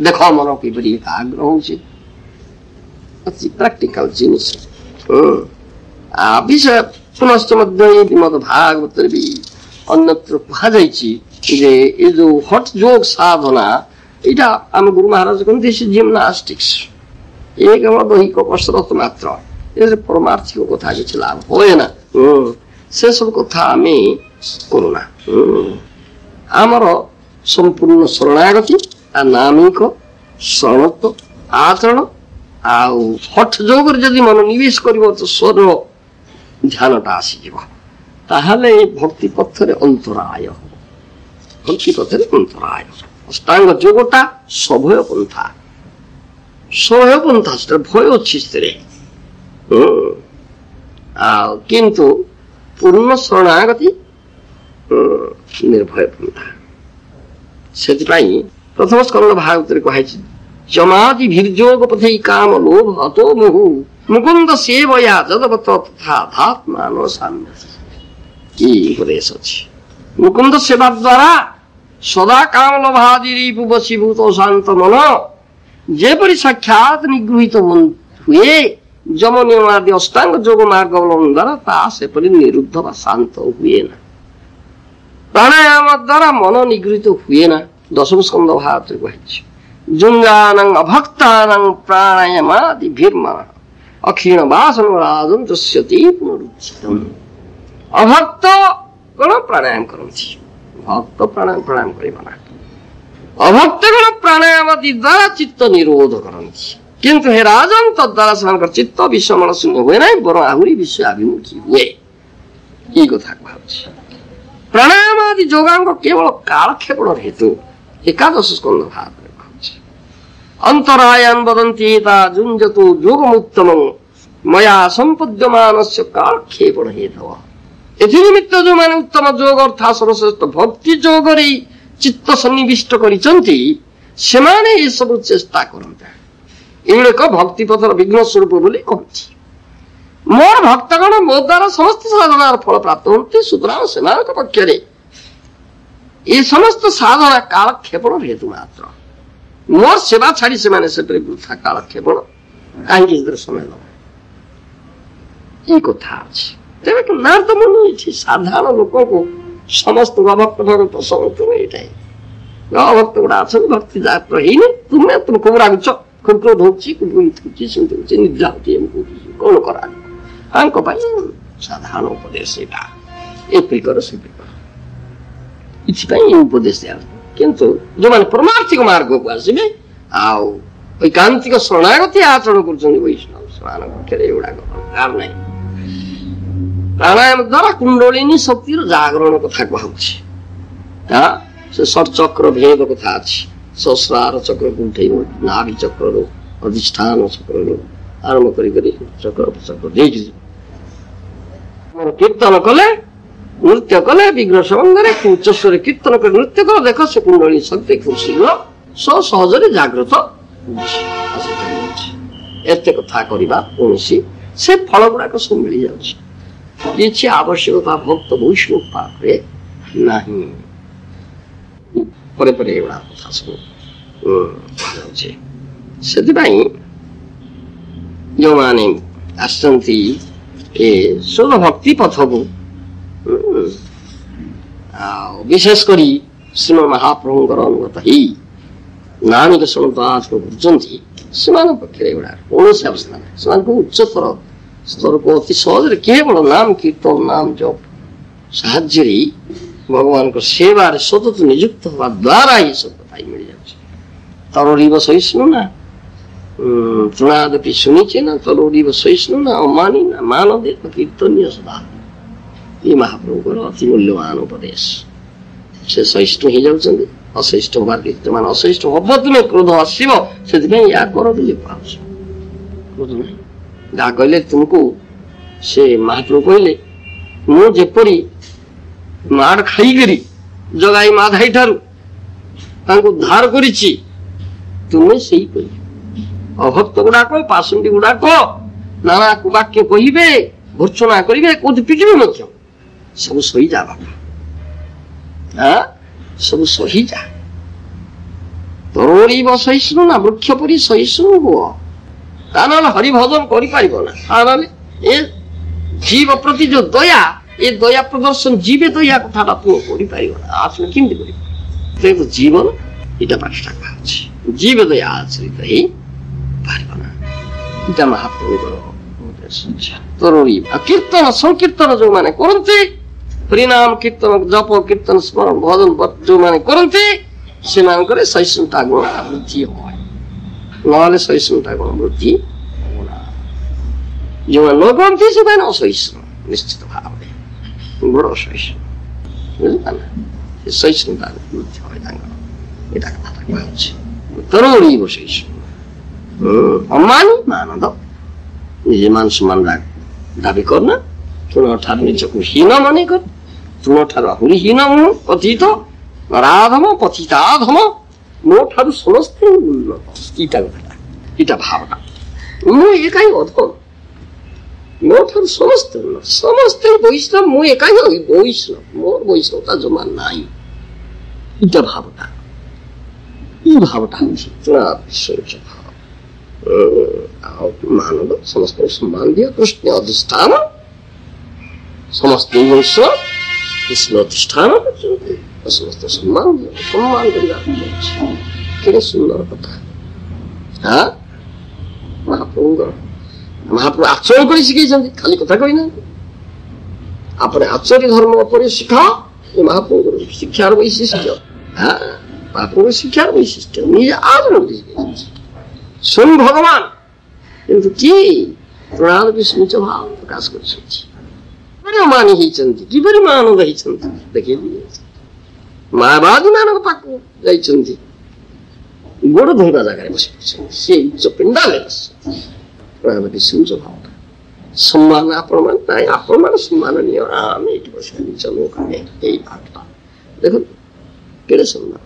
ଦେଖ ମନ କିପରି ଆଗ୍ରହ ହଉଛି। ପ୍ରାକ୍ଟିକାଲ ଜିନିଷ। ବିଷୟ ପୁନଶ୍ଚ ମଧ୍ୟ ଏ ଶ୍ରୀମଦ ଭାଗବତରେ ବି ଅନ୍ୟତ୍ର କୁହାଯାଇଛି ଯେ ଏ ଯୋଉ ହଟ୍ ଯୋଗ ସାଧନା ଏଇଟା ଆମ ଗୁରୁ ମହାରାଜ କହନ୍ତି ସେ ଜିମ୍ନାଷ୍ଟିକ୍ସ, ଏ କେବଳ ଦୈହିକ କସରତ ମାତ୍ର, ଏଥିରେ ପରମାର୍ଥିକ କଥା କିଛି ଲାଭ ହୁଏ ନା। ସେସବୁ କଥା ଆମେ କରୁନା। ଆମର ସମ୍ପୂର୍ଣ୍ଣ ଶରଣାଗତି, ନାମିକ ଶରଣତ୍ଵ ଆଚରଣ ଆଉ ହଠ୍ ଯୋଗରେ ଯଦି ମନୋନିବେଶ କରିବ ତ ସ୍ୱର ଧ୍ୟାନଟା ଆସିଯିବ, ତାହେଲେ ଭକ୍ତି ପଥରେ ଅନ୍ତରାୟ ହବ। ଭକ୍ତି ପଥରେ ଅନ୍ତରାୟ। ଅଷ୍ଟାଙ୍ଗ ଯୋଗଟା ସଭୟ ପନ୍ଥା, ସଭୟ ପନ୍ଥା, ସେଟା ଭୟ ଅଛି ସେଥିରେ। ଆଉ କିନ୍ତୁ ପୂର୍ଣ୍ଣ ଶରଣାଗତି ନିର୍ଭୟ ପନ୍ଥା। ସେଥିପାଇଁ ପ୍ରଥମ ସ୍କନ୍ଦ ଭାଗବତରେ କୁହାଯାଇଛି ଜମାତି ଭିର୍ଯୋଗ ପଥେଇ କାମ ଲୋଭ ହतो ମୁହୁ ମୁକୁନ୍ଦ ସେବୟା ଯଦବତ ତଥା ଧାତ୍ମାନ ସାମ୍ୟ। କି ଉପଦେଶ ଅଛି। ମୁକୁନ୍ଦ ସେବା ଦ୍ୱାରା ସଦା କାମ ଲୋଭାଦିରୀପୁ ବଶୀଭୂତ ଶାନ୍ତ ମନ ଯେପରି ସାକ୍ଷାତ ନିଗୃହୀତ ହୁଏ ଯମ ନିୟମାଦି ଅଷ୍ଟାଙ୍ଗ ଯୋଗ ମାର୍ଗ ଅବଲମ୍ବନ ଦ୍ୱାରା ତାହା ସେପରି ନିରୁଦ୍ଧ ବା ଶାନ୍ତ ହୁଏ ନା। ପ୍ରାଣାୟାମ ଦ୍ୱାରା ମନ ନିଗୃହୀତ ହୁଏ ନା। ଦଶମ ସ୍କନ୍ଦ ଭାଗବତରେ କୁହାଯାଇଛି ଯୁଞ୍ଜାନଂ ଅଭକ୍ତାନଂ ପ୍ରାଣାୟାମାଦି ଭୀର୍ମଣ ଅକ୍ଷୀଣ ବାସନ ରାଜନ ଦୃଶ୍ୟତି ପୁନରୁଚ୍ଚିତମ୍। ଅଭକ୍ତ କଣ ପ୍ରାଣାୟାମ କରନ୍ତି, ଭକ୍ତ ପ୍ରାଣାୟାମ କରିବ ନା। ଅଭକ୍ତ କଣ ପ୍ରାଣାୟାମ ଦ୍ୱାରା ଚିତ୍ତ ନିରୋଧ କରନ୍ତି, କିନ୍ତୁ ହେ ରାଜନ ତଦ୍ୱାରା ସେମାନଙ୍କର ଚିତ୍ତ ବିଷମଣ ଶୂନ୍ୟ ହୁଏ ନାହିଁ, ବରଂ ଆହୁରି ବିଷୟ ଆଭିମୁଖୀ ହୁଏ। ଏଇ କଥା କୁହାଯାଉଛି। ପ୍ରାଣାୟାମ ଆଦି ଯୋଗାଙ୍ଗ କେବଳ କାଳକ୍ଷେପଣର ହେତୁ। ଏକାଦଶ ସ୍କନ୍ଦ ଭାଗରେ କହୁଛି ଅନ୍ତରାୟାନ୍ ବଦନ୍ତି ତା ଯୁଞ୍ଜତୁ ଯୋଗମୁତ୍ତମଂ ମୟା ସମ୍ପଦ୍ୟମାନସ୍ୟ କାଳକ୍ଷେପଣ ହେତବ। ଏଥିନିମିତ୍ତ ଯୋଉମାନେ ଉତ୍ତମ ଯୋଗ ଅର୍ଥାତ୍ ସର୍ବଶ୍ରେଷ୍ଠ ଭକ୍ତି ଯୋଗରେ ଚିତ୍ତ ସନ୍ନିବିଷ୍ଟ କରିଛନ୍ତି ସେମାନେ ଏସବୁ ଚେଷ୍ଟା କରନ୍ତି। ଏଗୁଡିକ ଭକ୍ତି ପଥର ବିଘ୍ନ ସ୍ୱରୂପ ବୋଲି କହୁଛି। ମୋର ଭକ୍ତଗଣ ମୋ ଦ୍ୱାରା ସମସ୍ତ ସାଧନାର ଫଳ ପ୍ରାପ୍ତ ହୁଅନ୍ତି, ସୁତରାଂ ସେମାନଙ୍କ ପକ୍ଷରେ ଏ ସମସ୍ତ ସାଧନା କାଳକ୍ଷେପଣର ହେତୁ ମାତ୍ର। ମୋର ସେବା ଛାଡି ସେମାନେ ସେପରି ବୃଥା କାଳକ୍ଷେପଣ କାହିଁକି ସେଥିରେ ସମୟ ଦେବ, ଏଇ କଥା ଅଛି। ତେବେ ନାରଦ ମୁନି ଏଠି ସାଧାରଣ ଲୋକଙ୍କୁ ସମସ୍ତଙ୍କୁ ଅଭକ୍ତ ଭକ୍ତ ସମସ୍ତଙ୍କୁ ଏଇଟାই ଅଭକ୍ତ ଗୁଡା ଅଛନ୍ତି, ଭକ୍ତି ଜାତ ହେଇନି, ତୁମେ ଖୁବ ରାଗୁଛ, ଖୁବ କ୍ରୋଧ ହଉଛି, ସେମିତି ହଉଛି, ନିଦ୍ରା ହଉଛି, କଣ କରାଯିବ। ତାଙ୍କ ପାଇଁ ସାଧାରଣ ଉପଦେଶ ଏଇଟା, ଏପରି କର ସେପରି କର, ଏଥିପାଇଁ ଉପଦେଶ ଦିଆଯାଉଛି। କିନ୍ତୁ ଯୋଉମାନେ ପରମାର୍ଥିକ ମାର୍ଗକୁ ଆସିବେ ଆଉ ଐକାନ୍ତିକ ଶରଣାଗତି ଆଚରଣ କରୁଛନ୍ତି ବୈଷ୍ଣବ, ସେମାନଙ୍କ ପକ୍ଷରେ ଏଗୁଡାକ ଦରକାର ନାହିଁ। ପ୍ରାଣାୟାମ ଦ୍ୱାରା କୁଣ୍ଡଳିନୀ ଶକ୍ତିର ଜାଗରଣ କଥା କୁହାଉଛି। ସେ ଷଟ୍ଚକ୍ର ଭେଦ କଥା ଅଛି। ସହସ୍ରାର ଚକ୍ରକୁ ଉଠେଇ ନାଭି ଚକ୍ରରୁ ଅଧିଷ୍ଠାନ ଚକ୍ରରୁ ଆରମ୍ଭ କରି ଚକ୍ର ଚକ୍ର ଦେଇକି କୀର୍ତ୍ତନ କଲେ, ନୃତ୍ୟ କଲେ, ବିଗ୍ରହ ସମ୍ବନ୍ଧରେ ଉଚ୍ଚସ୍ୱରେ କୀର୍ତ୍ତନ କରି ନୃତ୍ୟ କଲେ, ଦେଖ ସେ କୁଣ୍ଡଳୀ ଶକ୍ତି ଖୁବ ଶୀଘ୍ର ସହଜରେ ଜାଗ୍ରତ ହଉଛି। ଏତେ କଥା କରିବା କୌଣସି ସେ ଫଳ ଗୁଡାକ ସବୁ ମିଳିଯାଉଛି, କିଛି ଆବଶ୍ୟକତା ଭକ୍ତ ବୈଷ୍ଣବ ପାଖରେ ନାହିଁ। ପରେ ପରେ ଏଗୁଡା କଥା ସବୁ କୁହାଯାଉଛି। ସେଥିପାଇଁ ଯୋଉମାନେ ଆସିଛନ୍ତି ଏ ଶୁଦ୍ଧ ଭକ୍ତି ପଥକୁ ଆଉ ବିଶେଷ କରି ଶ୍ରୀମଦ୍ ମହାପ୍ରଭୁଙ୍କର ଅନୁଗତ ହେଇ ନାମିକ ଶରଣତ୍ଵ ଆଚରଣ କରୁଛନ୍ତି, ସେମାନଙ୍କ ପକ୍ଷରେ ଏଗୁଡା କୌଣସି ଅବସ୍ଥା ନାହିଁ। ସେମାନଙ୍କୁ ଉଚ୍ଚତର ସ୍ତରକୁ ଅତି ସହଜରେ କେବଳ ନାମ କୀର୍ତ୍ତନ ନାମ ଜପ ସାହାଯ୍ୟରେ ଭଗବାନଙ୍କ ସେବାରେ ସତତ ନିଯୁକ୍ତ ହେବା ଦ୍ୱାରା ହିଁ ସବୁ କଥା ମିଳିଯାଉଛି। ତରୋରିବ ସହିଷ୍ଣୁ ନା ତୃଣାଦପି ଶୁଣିଛେ ନା ତରୋରିବ ସହିଷ୍ଣୁ ନା ଅମାନି ନା ମାନଦେ କୀର୍ତ୍ତନୀୟ ସଦା। ଏ ମହାପ୍ରଭୁଙ୍କର ଅତି ମୂଲ୍ୟବାନ ଉପଦେଶ। ସେ ସହିଷ୍ଣୁ ହେଇଯାଉଛନ୍ତି, ଅସହିଷ୍ଣ ହବାର ମାନେ ଅସହିଷ୍ଣ ହବ ତୁମେ କ୍ରୋଧ ଆସିବ, ସେଥିପାଇଁ ୟା କର ବୋଲି କୁହାଉଛି। କ୍ରୋଧ ନାହିଁ ଯାହା କହିଲେ ତୁମକୁ ସେ ମହାପ୍ରଭୁ କହିଲେ ମୁଁ ଯେପରି ମାଡ଼ ଖାଇକରି ଜଗାଇ ମାଧାଇ ଠାରୁ ତାଙ୍କୁ ଉଦ୍ଧାର କରିଛି, ତୁମେ ସେଇପରି। ଅଭକ୍ତ ଗୁଡାକ ପାଷଣ୍ଡୀ ଗୁଡାକ ନାନା ବାକ୍ୟ କହିବେ, ଭର୍ତ୍ସନା କରିବେ, କୋଉଠି ପିଟିବେ ମଧ୍ୟ, ସବୁ ସହିଯା ବାପା, ସବୁ ସହିଯା। ତରୋରିବ ସହିଷ୍ଣୁ ନା ବୃକ୍ଷ ପରି ସହିଷ୍ଣୁ ହୁଅ, ତା ନହେଲେ ହରିଭଜନ କରିପାରିବ ନା। ତା ନହେଲେ ଏ जीव प्रति जो दया ये दया प्रदर्शन जीवे दया कथाटा तुम करिपारिबना आसले केमति करिब जीवन এটা পাঁচটা কাজ জীব দয়া আচরিত হি পারিবনা এটা মহাপ্রভুଙ୍କର ଉପଦେଶ ତରୁଣୀ କୀର୍ତ୍ତନ ସଂକୀର୍ତ୍ତନ ଯୋଉମାନେ କରନ୍ତି ହରିନାମ କୀର୍ତ୍ତନ ଜପ କୀର୍ତ୍ତନ ସ୍ମରଣ ଭଜନ ଯୋଉମାନେ କରନ୍ତି ସେମାନଙ୍କର ସହିଷ୍ଣୁତା ଗୁଣ ବୃଦ୍ଧି ହୁଏ ନହେଲେ ସହିଷ୍ଣୁତା ଗୁଣ ବୃଦ୍ଧି ହୁଏନା ଯୋଉମାନେ ନ କରନ୍ତି ସେମାନେ ଅସହିଷ୍ଣୁ ନିଶ୍ଚିତ ଭାବରେ ବଡ଼ ଅସହିଷ୍ଣୁ ବୁଝିପାରିଲ ସେ ସହିଷ୍ଣୁତା ବୃଦ୍ଧି ହୁଏ ତାଙ୍କର এটা কথা বলছি তরুণী বসেছে অম্মানি মানদ নিজে মান সম্মান দাবি কর না তোমার ঠার নিজকে হীন মনে কর তোমার ঠার আহুরি হীন পতিত নরাধম পতিতাধম ମୋ ଠାରୁ ସମସ୍ତେ ଉନ୍ନତ ଏଇଟା କଥା ଏଇଟା ଭାବନା ମୁଁ ଏକାଇ ଅଧମ ମୋ ଠାରୁ ସମସ୍ତେ ଉନ୍ନତ ସମସ୍ତେ ବୈଷ୍ଣବ ମୁଁ ଏକାଇ ବୈଷ୍ଣବ ମୋର ବୈଷ୍ଣବତା ଜମା ନାହିଁ ଏଇଟା ଭାବନା এই ভাবটা হচ্ছে মানব সমস্ত সম্মান দিয়ে কৃষ্ণ অধিষ্ঠান সমস্ত বৈষ্ণব কৃষ্ণ অধিষ্ঠান সমস্ত সম্মান দিয়ে সম্মান করিবার কেড়ে সুন্দর কথা হ্যাঁ মহাপ্রভু আচরণ করে শিখিয়েছেন খালি কথা কই না আপনি আচরণ ধর্ম উপরে শিখা এই মহাপ্রভুর শিক্ষার বৈশিষ্ট্য হ্যাঁ মহাপ্রভুর শিক্ষার বৈশিষ্ট্য নিজে আচরণ করে শিখিয়েছেন স্বয়ং ভগবান কিন্তু কি প্রণাদ বিস্মিত ভাব প্রকাশ କରିଛନ୍ତି ମାନି ହେଇଛନ୍ତି କିପରି ମାନନ୍ଦ ହେଇଛନ୍ତି ଦେଖେଇ ଦିଏ ମାୟାବାଦୀ ମାନଙ୍କ ପାଖକୁ ଯାଇଛନ୍ତି ଗୋଡ ଧୋଇବା ଜାଗାରେ ବସି ପଡିଛନ୍ତି ସେ ଉଚ୍ଚ ପିଣ୍ଡାରେ ବସିଛନ୍ତି ବିସ୍ମିତ ଭାବ ସମ୍ମାନ ଆପଣ ମାନେ ନାହିଁ ଆପଣ ମାନେ ସମ୍ମାନନୀୟ ଆମେ ଏଇଠି ବସିବା ନିଜ ଲୋକ ଏଇ ଭାବଟା ଦେଖନ୍ତୁ କେଡ଼େ ସମ୍ମାନ